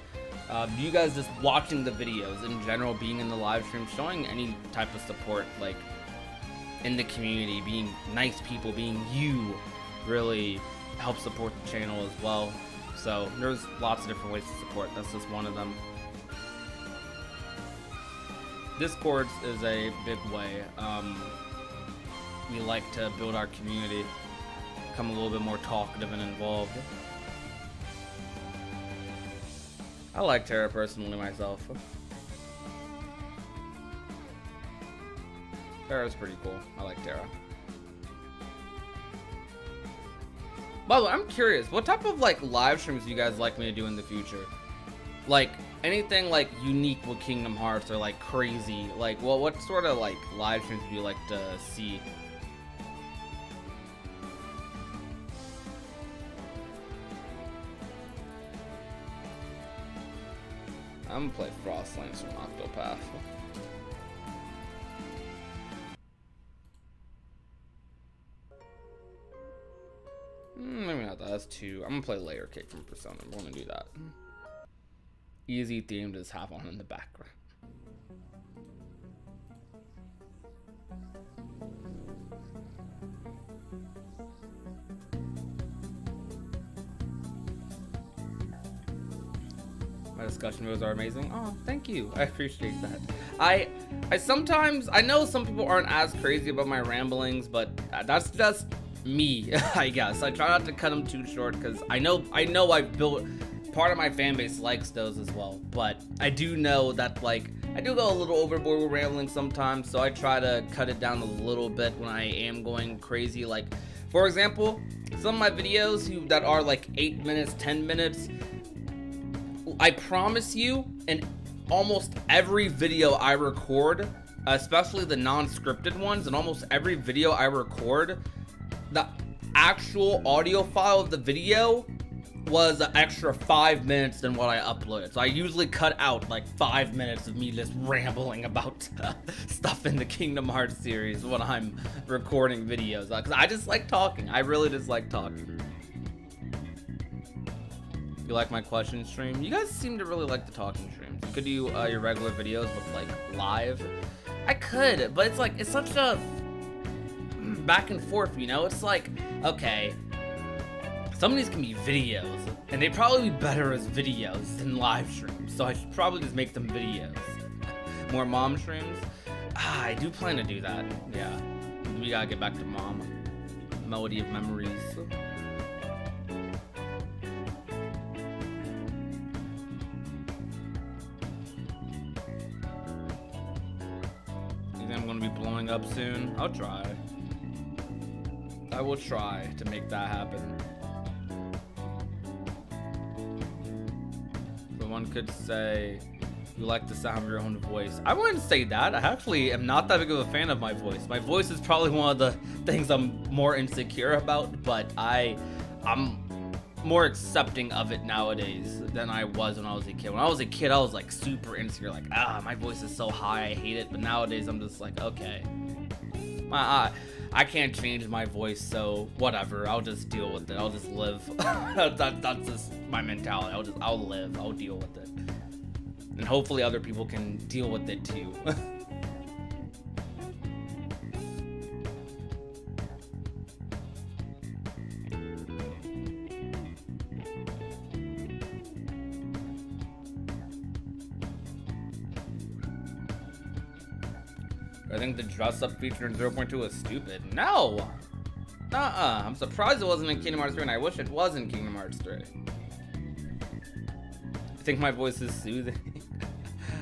you guys just watching the videos in general, being in the live stream, showing any type of support, like in the community, being nice people, being you, really helps support the channel as well. So there's lots of different ways to support. That's just one of them. Discord is a big way. We like to build our community, become a little bit more talkative and involved. I like Terra personally myself. Terra's pretty cool. I like Terra. By the way, I'm curious, what type of like live streams do you guys like me to do in the future? Like anything like unique with Kingdom Hearts or like crazy? Like, well, what sort of like live streams do you like to see? I'm gonna play Frostlands from Octopath. Maybe not that. That's 2. I'm gonna play Layer Cake from Persona. We're gonna do that. Easy theme to just have on in the background. My discussion videos are amazing. Oh, thank you. I appreciate that. I sometimes, I know some people aren't as crazy about my ramblings, but that's just me, I guess. I try not to cut them too short, because I know I've built, part of my fan base likes those as well, but I do know that like I do go a little overboard with rambling sometimes, so I try to cut it down a little bit when I am going crazy. Like, for example, some of my videos that are like 8 minutes, 10 minutes, I promise you, in almost every video I record, especially the non-scripted ones, in almost every video I record, the actual audio file of the video was an extra 5 minutes than what I uploaded. So I usually cut out like 5 minutes of me just rambling about stuff in the Kingdom Hearts series when I'm recording videos, because I just like talking. I really just like talking. You like my question stream? You guys seem to really like the talking streams. You could do your regular videos with like live. I could, but it's like, it's such a back and forth, you know? It's like, okay, some of these can be videos, and they'd probably be better as videos than live streams, so I should probably just make them videos. More mom streams? I do plan to do that, yeah. We gotta get back to mom. Melody of Memories. You think I'm gonna be blowing up soon? I'll try. I will try to make that happen. Someone could say you like the sound of your own voice. I wouldn't say that. I actually am not that big of a fan of my voice. My voice is probably one of the things I'm more insecure about, but I'm more accepting of it nowadays than I was when I was a kid. When I was a kid, I was like super insecure, like, my voice is so high, I hate it. But nowadays I'm just like, okay, I can't change my voice, so whatever, I'll just deal with it. I'll just live. That's just my mentality. I'll live, I'll deal with it. And hopefully other people can deal with it too. I think the dress up feature in 0.2 is stupid. No! I'm surprised it wasn't in Kingdom Hearts 3, and I wish it was in Kingdom Hearts 3. I think my voice is soothing.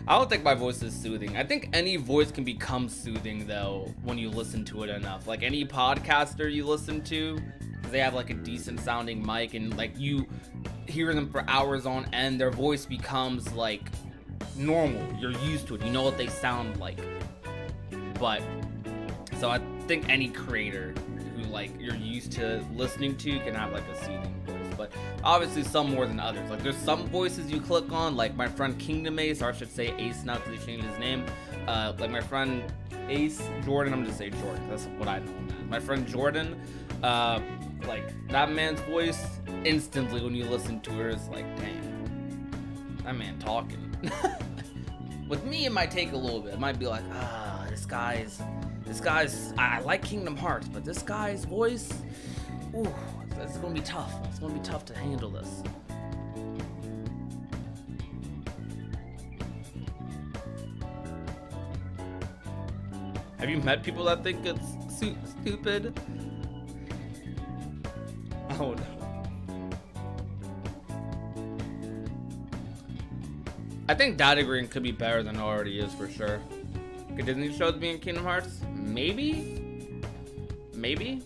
I don't think my voice is soothing. I think any voice can become soothing though when you listen to it enough. Like any podcaster you listen to, because they have like a decent sounding mic and like you hear them for hours on end, their voice becomes like normal. You're used to it. You know what they sound like. But so I think any creator who like you're used to listening to can have like a soothing voice. But obviously some more than others. Like there's some voices you click on, like my friend Kingdom Ace, or I should say Ace now because he changed his name. Like my friend Ace Jordan, I'm gonna say Jordan. That's what I know him as. My friend Jordan, like that man's voice, instantly when you listen to her, is like, dang, that man talking. With me, it might take a little bit. It might be like, this guy's. I like Kingdom Hearts, but this guy's voice, ooh. It's gonna be tough. It's gonna be tough to handle this. Have you met people that think it's stupid? Oh no. I think Data Green could be better than it already is for sure. Could Disney shows be in Kingdom Hearts? Maybe? Maybe?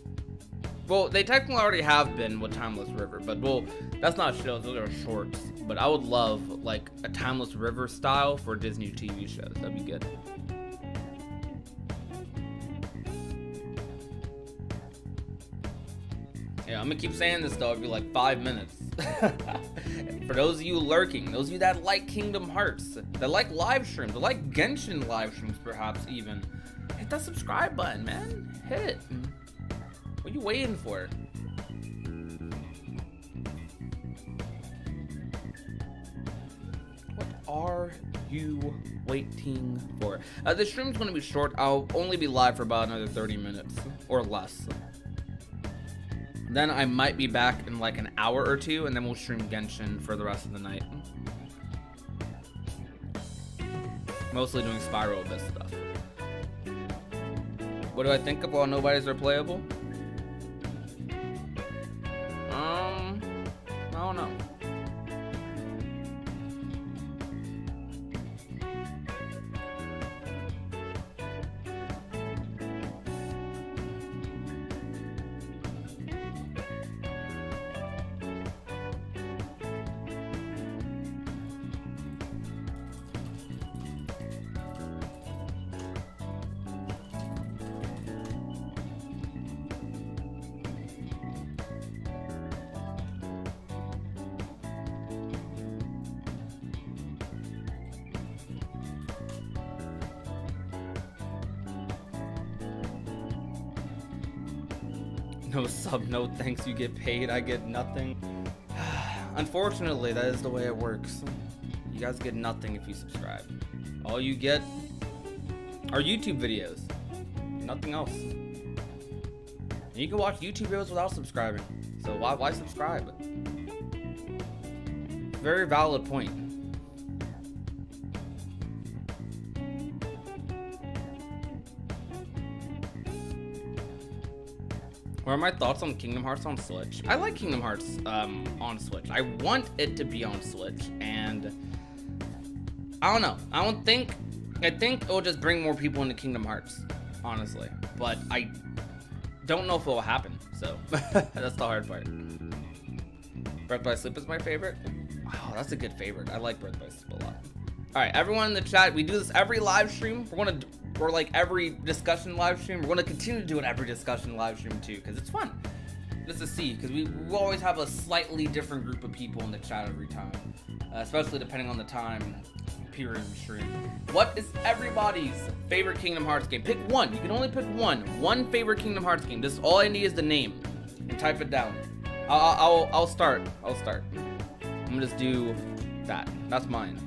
Well, they technically already have been with Timeless River, but well, that's not shows, those are shorts. But I would love like a Timeless River style for Disney TV shows. That'd be good. Yeah, I'm gonna keep saying this though, it'll be like 5 minutes. For those of you lurking, those of you that like Kingdom Hearts, that like live streams, that like Genshin live streams perhaps even, hit that subscribe button, man. Hit it. What are you waiting for? What are you waiting for? This stream's going to be short. I'll only be live for about another 30 minutes or less. Then I might be back in like an hour or two, and then we'll stream Genshin for the rest of the night. Mostly doing Spiral Abyss stuff. What do I think of all nobodies are playable? I don't know. No sub, no thanks, you get paid, I get nothing. Unfortunately, that is the way it works. You guys get nothing if you subscribe. All you get are YouTube videos. Nothing else. And you can watch YouTube videos without subscribing. So why subscribe? Very valid point. What are my thoughts on Kingdom Hearts on Switch? I like Kingdom Hearts on Switch. I want it to be on Switch, and I don't know. I think it will just bring more people into Kingdom Hearts, honestly. But I don't know if it will happen, so that's the hard part. Birth by Sleep is my favorite. Oh, that's a good favorite. I like Birth by Sleep a lot. All right, everyone in the chat, we do this every live stream. Or like every discussion live stream. We're going to continue to do it every discussion live stream too, because it's fun just to see, because we always have a slightly different group of people in the chat every time, especially depending on the time period of the stream. What is everybody's favorite Kingdom Hearts game? Pick one. You can only pick one favorite Kingdom Hearts game. This all I need is the name and type it down. I'll start. I'm gonna just do that. That's mine.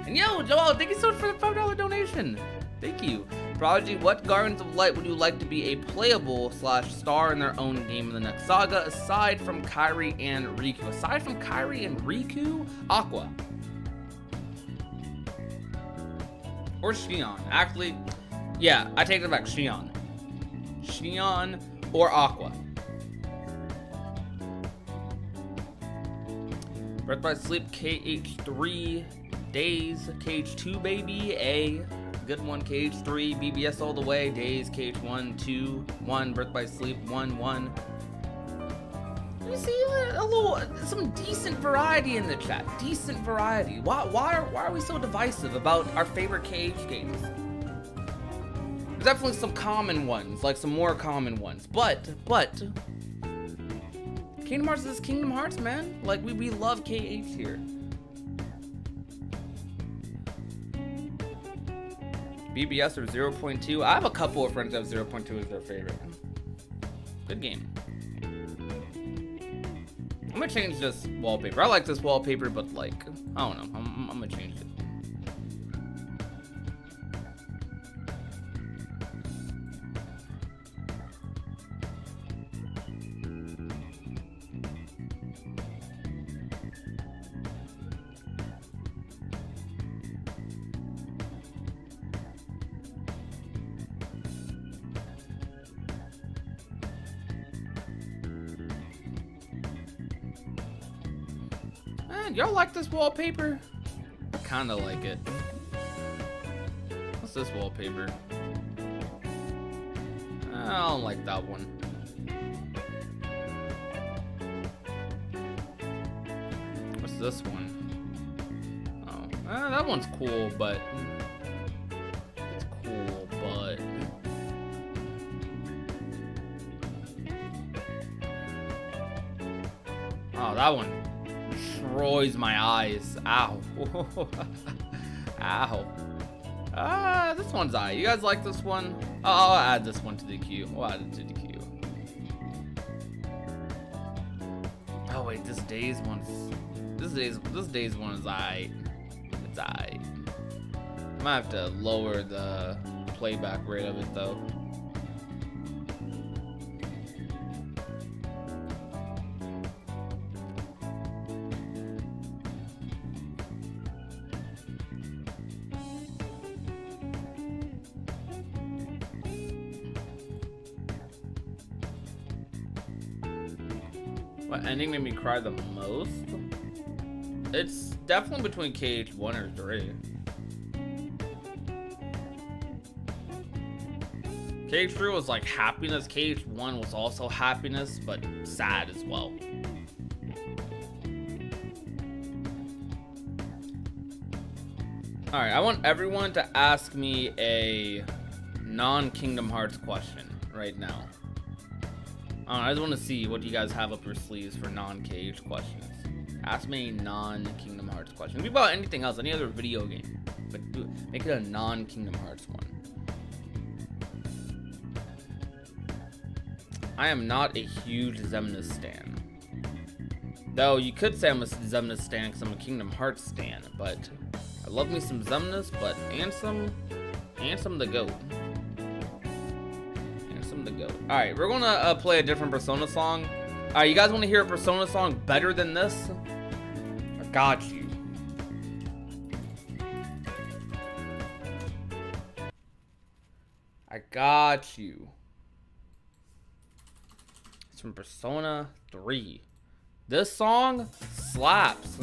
And yo, Joel, thank you so much for the $5 donation. Thank you. Prodigy, what Guardians of Light would you like to be a playable / star in their own game in the next saga, aside from Kairi and Riku? Aside from Kairi and Riku, Aqua. Or Xion. Actually, yeah, I take it back. Xion. Xion or Aqua. Birth by Sleep, KH3. Days, Cage 2, baby, A. Good one, Cage 3, BBS all the way. Days, Cage 1, 2, 1, Birth by Sleep, 1, 1. You see some decent variety in the chat. Decent variety. Why are we so divisive about our favorite Cage games? There's definitely some common ones, like some more common ones. But Kingdom Hearts is Kingdom Hearts, man. Like we love KH here. BBS or 0.2. I have a couple of friends that have 0.2 as their favorite. Good game. I'm gonna change this wallpaper. I like this wallpaper, but like, I don't know. I'm gonna change it. Y'all like this wallpaper? I kinda like it. What's this wallpaper? I don't like that one. What's this one? Oh, that one's cool, but it's cool, but oh, that one destroys my eyes. Ow. Ow. This one's eye. You guys like this one? Oh, I'll add this one to the queue. We'll add it to the queue. Oh wait, this day's one is eye. It's eye. I might have to lower the playback rate of it though. What ending made me cry the most? It's definitely between KH 1 or 3. KH 3 was like happiness. KH 1 was also happiness, but sad as well. Alright, I want everyone to ask me a non-Kingdom Hearts question right now. I just want to see what you guys have up your sleeves for non-KH questions. Ask me a non-Kingdom Hearts question. It can be about anything else, any other video game, but make it a non-Kingdom Hearts one. I am not a huge Xemnas stan. Though you could say I'm a Xemnas stan because I'm a Kingdom Hearts stan, but I love me some Xemnas, but Ansem the GOAT. To go. All right, we're gonna play a different Persona song. All right, you guys want to hear a Persona song better than this? I got you. I got you. It's from Persona 3. This song slaps.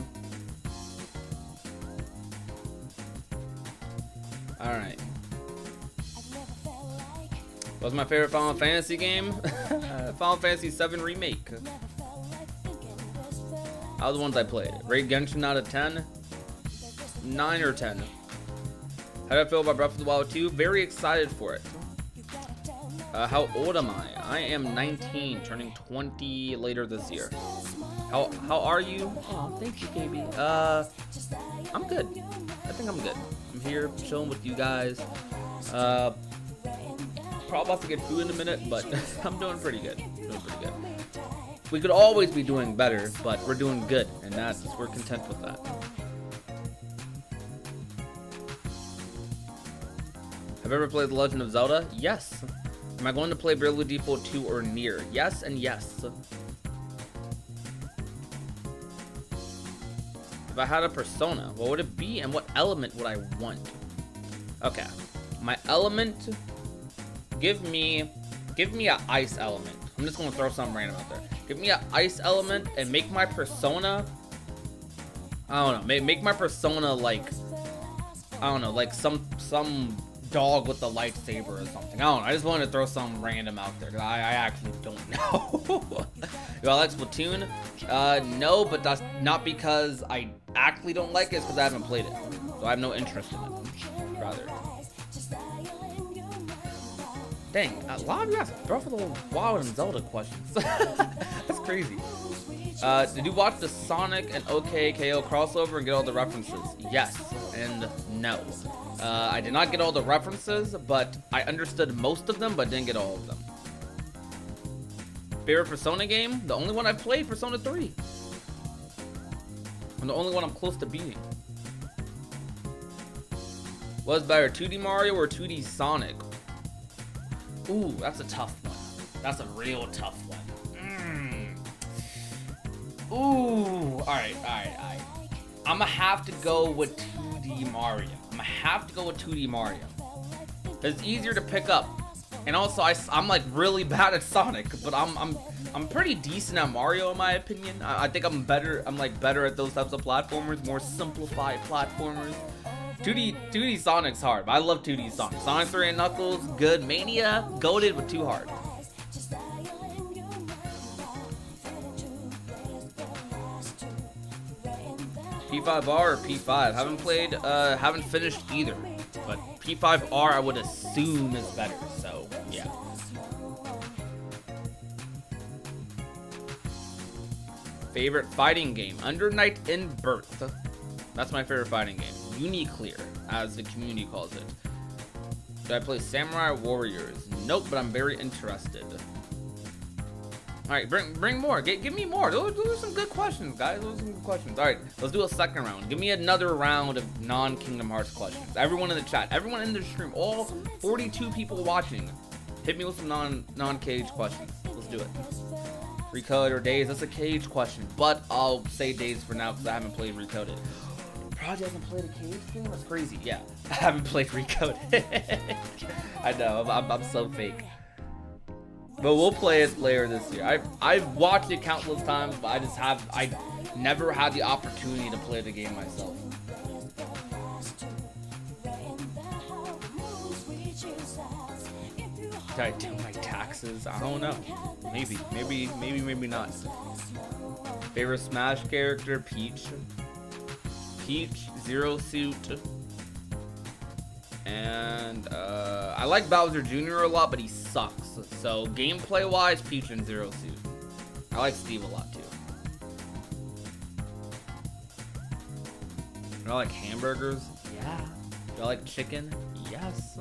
All right. What's my favorite Final Fantasy game? Final Fantasy 7 Remake. That was the ones I played. Rate Genshin out of 10. 9 or 10. How do I feel about Breath of the Wild 2? Very excited for it. How old am I? I am 19, turning 20 later this year. How are you? Oh, thank you, baby. I'm good. I think I'm good. I'm here chilling with you guys. Probably about to get food in a minute, but I'm doing pretty good. We could always be doing better, but we're doing good, and we're content with that. Have you ever played The Legend of Zelda? Yes. Am I going to play Bravely Default 2 or Nier? Yes and yes. If I had a persona, what would it be and what element would I want? Okay. My element... Give me an ice element. I'm just gonna throw something random out there. Give me an ice element and make my persona I don't know. Make my persona like, I don't know, like some dog with a lightsaber or something. I don't know. I just wanted to throw something random out there because I actually don't know. Do I like Splatoon? No, but that's not because I actually don't like it. It's because I haven't played it, so I have no interest in it. Rather. Dang, a lot of you guys Breath of the Wild and Zelda questions. That's crazy. Did you watch the Sonic and OKKO crossover and get all the references? Yes and no. I did not get all the references, but I understood most of them, but didn't get all of them. Favorite Persona game? The only one I've played, Persona 3. And the only one I'm close to beating. What's better, 2D Mario or 2D Sonic? Ooh, that's a tough one. That's a real tough one. Ooh, alright. I'ma have to go with 2D Mario. It's easier to pick up. And also, I'm like really bad at Sonic, but I'm pretty decent at Mario in my opinion. I think I'm better at those types of platformers, more simplified platformers. 2D Sonic's hard, but I love 2D Sonic. Sonic 3 and Knuckles, good. Mania, goated, but too hard. P5R or P5? Haven't finished either. But P5R I would assume is better, so yeah. Favorite fighting game? Under Night in Birth. That's my favorite fighting game. Uniclear, as the community calls it. Do I play Samurai Warriors? Nope, but I'm very interested. Alright, bring more. Give me more. Those are some good questions, guys. Those are some good questions. Alright, let's do a second round. Give me another round of non-Kingdom Hearts questions. Everyone in the chat, everyone in the stream, all 42 people watching, hit me with some non-cage questions. Let's do it. Recode or Days? That's a cage question, but I'll say Days for now because I haven't played Recoded. Prodigy hasn't played a cage game? That's crazy. Yeah, I haven't played Recoded. I know, I'm so fake. But we'll play it later this year. I've watched it countless times, but I never had the opportunity to play the game myself. Did I do my taxes? I don't know. Maybe not. Favorite Smash character? Peach, Zero Suit. And I like Bowser Jr. a lot, but he sucks. So gameplay wise, Peach and Zero Suit. I like Steve a lot too. Do I like hamburgers? Yeah. Do I like chicken? Yes.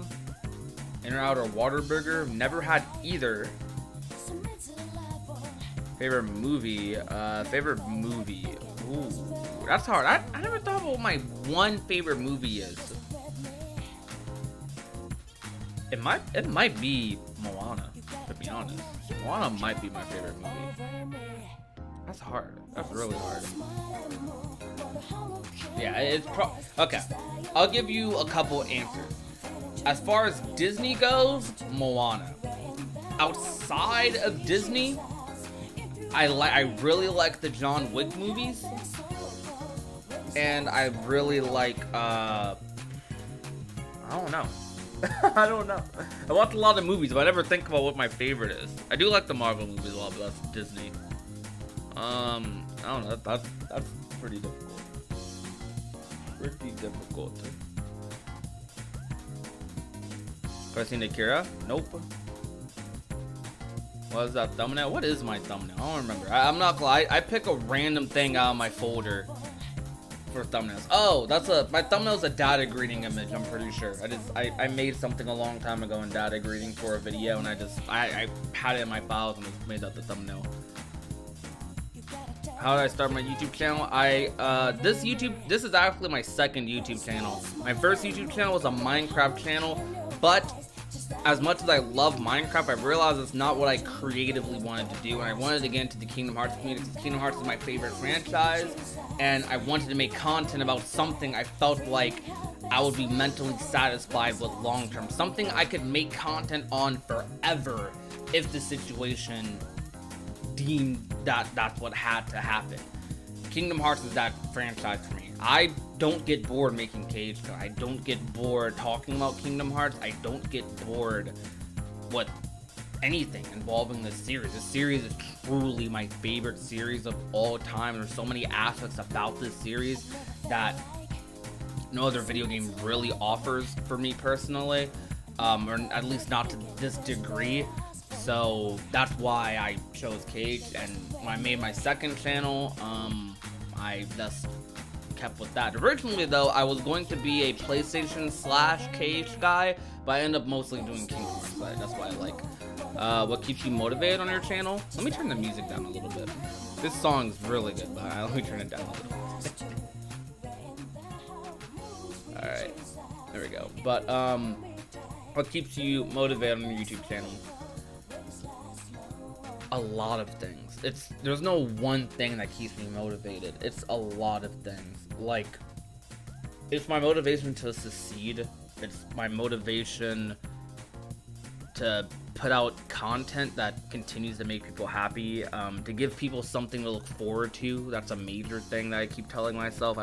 In or out or water burger? Never had either. Favorite movie? Ooh, that's hard. I never thought what my one favorite movie is. It might be Moana, to be honest. Moana might be my favorite movie. That's hard. That's really hard. Yeah, okay. I'll give you a couple answers. As far as Disney goes, Moana. Outside of Disney, I really like the John Wick movies. And I really like I don't know. I don't know. I watch a lot of movies, but I never think about what my favorite is. I do like the Marvel movies a lot, but that's Disney. I don't know. That's pretty difficult. Have I seen Akira? Nope. What is that thumbnail? What is my thumbnail? I don't remember. I'm not gonna. I pick a random thing out of my folder for thumbnails. Oh, my thumbnail's a data greeting image, I'm pretty sure. I made something a long time ago in data greeting for a video, and I had it in my files and just made that the thumbnail. How did I start my YouTube channel? This is actually my second YouTube channel. My first YouTube channel was a Minecraft channel, but as much as I love Minecraft, I realized it's not what I creatively wanted to do, and I wanted to get into the Kingdom Hearts community because Kingdom Hearts is my favorite franchise, and I wanted to make content about something I felt like I would be mentally satisfied with long term. Something I could make content on forever if the situation deemed that that's what had to happen. Kingdom Hearts is that franchise for me. I don't get bored making Cage. I don't get bored talking about Kingdom Hearts. I don't get bored with anything involving this series. This series is truly my favorite series of all time. There's so many aspects about this series that no other video game really offers for me personally, or at least not to this degree. So that's why I chose Cage, and when I made my second channel, I just kept with that. Originally though, I was going to be a PlayStation / Cage guy, but I ended up mostly doing Kingdom Hearts. That's why I like. What keeps you motivated on your channel? Let me turn the music down a little bit. This song's really good, but let me turn it down a little bit. Alright, there we go. But what keeps you motivated on your YouTube channel? A lot of things. There's no one thing that keeps me motivated. It's a lot of things. Like, it's my motivation to succeed. It's my motivation to put out content that continues to make people happy, to give people something to look forward to. That's a major thing that I keep telling myself.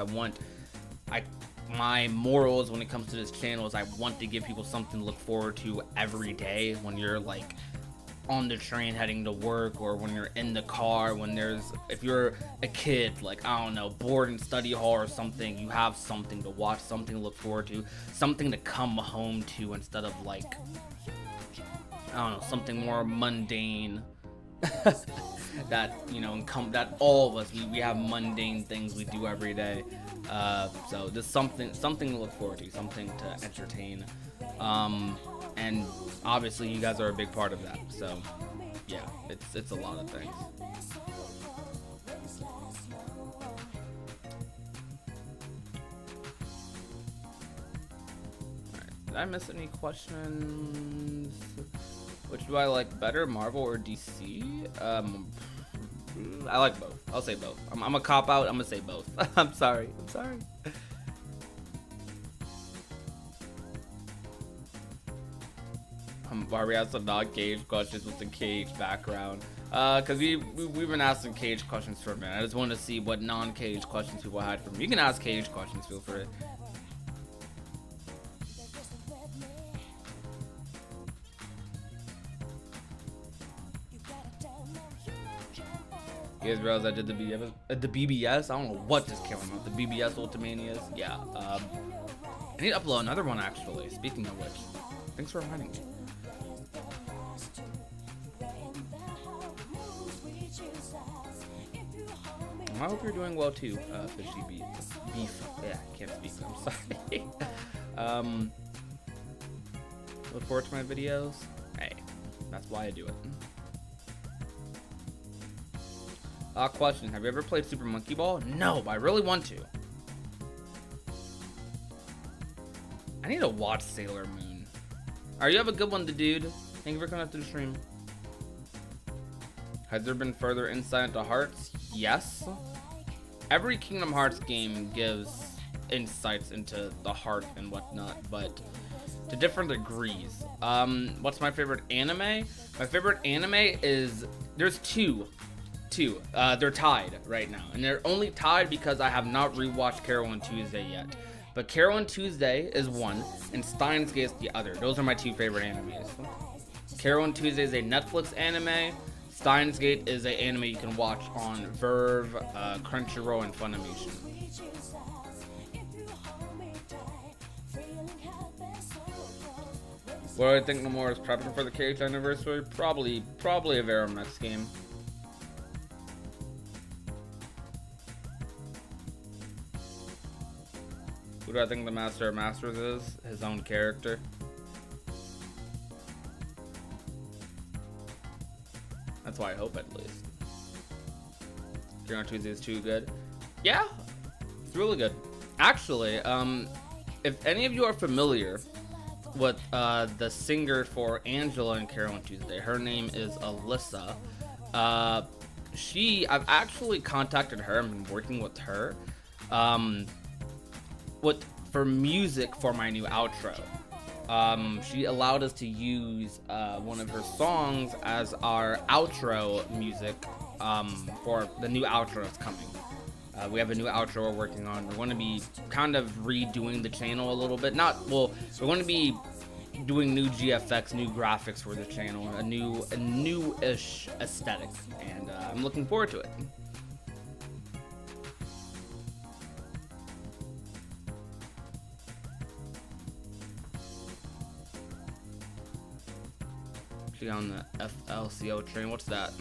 My morals when it comes to this channel is I want to give people something to look forward to every day. When you're like on the train heading to work, or when you're in the car, if you're a kid, like, I don't know, bored in study hall or something, you have something to watch, something to look forward to, something to come home to, instead of like, I don't know, something more mundane. That, you know, that all of us, we have mundane things we do every day. So just something to look forward to, something to entertain. And obviously you guys are a big part of that. So yeah, it's a lot of things. Alright, did I miss any questions? Which do I like better, Marvel or DC? I like both. I'll say both. I'm a cop out. I'm gonna say both. I'm sorry. Why we have some non-Cage questions with the Cage background? Cause we've been asking Cage questions for a minute. I just wanted to see what non-Cage questions people had for me. You can ask Cage questions. Feel free. You guys realize I did the BBS? I don't know what this came out. The BBS Ultimanias? Yeah. I need to upload another one, actually. Speaking of which. Thanks for reminding me. I hope you're doing well too, Fishy Beef. Yeah, I can't speak. I'm sorry. Look forward to my videos. Hey, that's why I do it. Question, have you ever played Super Monkey Ball? No, but I really want to. I need to watch Sailor Moon. Alright, you have a good one, the dude. Thank you for coming up to the stream. Has there been further insight into Hearts? Yes. Every Kingdom Hearts game gives insights into the heart and whatnot, but to different degrees. What's my favorite anime? My favorite anime is, there's two. They're tied right now, and they're only tied because I have not rewatched Carol and Tuesday yet. But Carol and Tuesday is one, and Steins Gate is the other. Those are my two favorite animes. Carol and Tuesday is a Netflix anime. Steins Gate is an anime you can watch on Verve, Crunchyroll, and Funimation. What do I think Nomura is prepping for the Cage anniversary? Probably a Veromex game. Who do I think the Master of Masters is? His own character. That's why I hope, at least. Carol on Tuesday is too good. Yeah, it's really good. Actually, if any of you are familiar with the singer for Angela and Carol on Tuesday, her name is Alyssa. I've actually contacted her and been working with her. For music for my new outro. She allowed us to use one of her songs as our outro music for the new outro that's coming. We have a new outro we're working on. We're going to be kind of redoing the channel a little bit. We're going to be doing new GFX, new graphics for the channel, a new-ish aesthetic, and I'm looking forward to it. Actually on the FLCO train, what's that?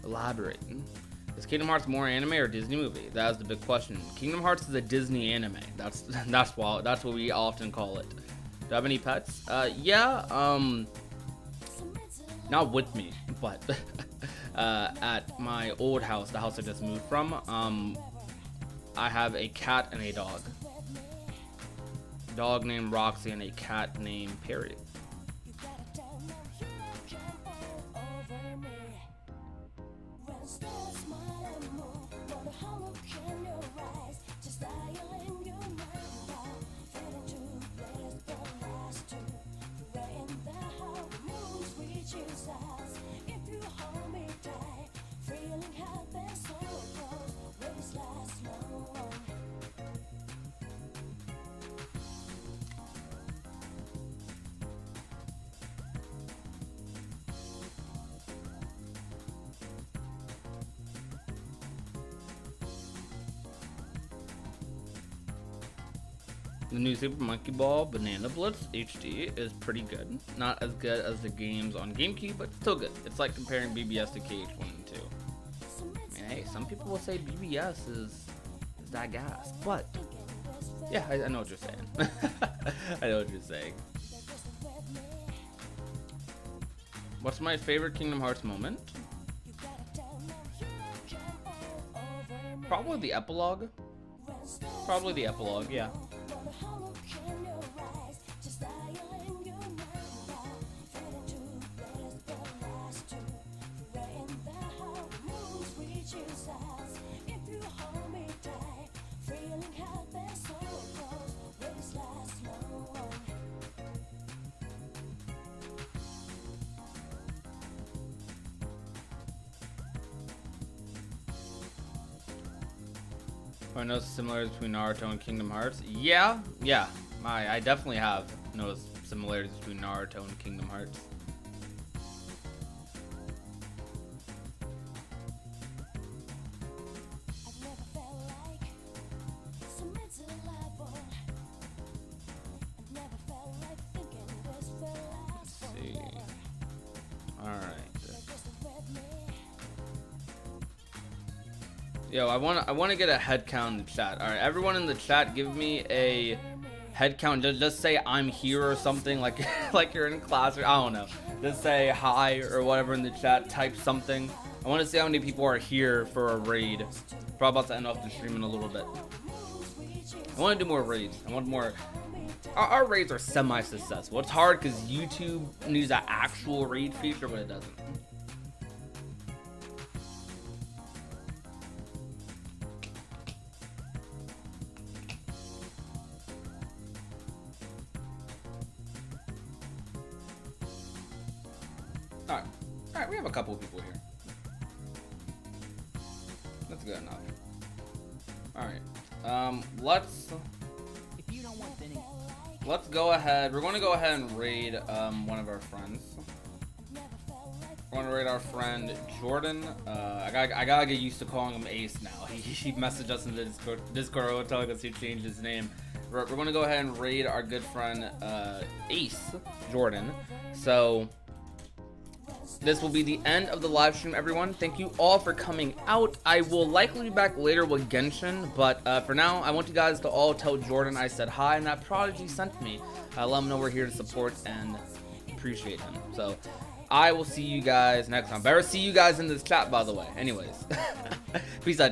Elaborate. Is Kingdom Hearts more anime or Disney movie? That is the big question. Kingdom Hearts is a Disney anime. That's what we often call it. Do I have any pets? Yeah. Not with me, but at my old house, the house I just moved from, I have a cat and a dog. Dog named Roxy and a cat named Perry. The new Super Monkey Ball Banana Blitz HD is pretty good. Not as good as the games on GameCube, but still good. It's like comparing BBS to KH1 and 2. I mean, hey, some people will say BBS is that gas, but yeah, I know what you're saying. I know what you're saying. What's my favorite Kingdom Hearts moment? Probably the epilogue. Probably the epilogue, yeah. I know similarities between Naruto and Kingdom Hearts. Yeah. I definitely have noticed similarities between Naruto and Kingdom Hearts. Let's see. All right. Yo, I want to get a head count in the chat. All right, everyone in the chat, give me a head count. Just say I'm here or something, like like you're in class, or I don't know. Just say hi or whatever in the chat. Type something. I want to see how many people are here for a raid. Probably about to end off the stream in a little bit. I want to do more raids. I want more. Our raids are semi-successful. It's hard because YouTube needs an actual raid feature, but it doesn't. Alright, we have a couple of people here. That's good enough. Alright. Let's go ahead. We're gonna go ahead and raid one of our friends. We're gonna raid our friend Jordan. I gotta get used to calling him Ace now. He messaged us in the Discord telling us he changed his name. We're gonna go ahead and raid our good friend Ace Jordan. So this will be the end of the live stream, everyone. Thank you all for coming out. I will likely be back later with Genshin, but for now, I want you guys to all tell Jordan I said hi and that Prodigy sent me. Let him know we're here to support and appreciate him. So I will see you guys next time. Better see you guys in this chat, by the way. Anyways, peace out.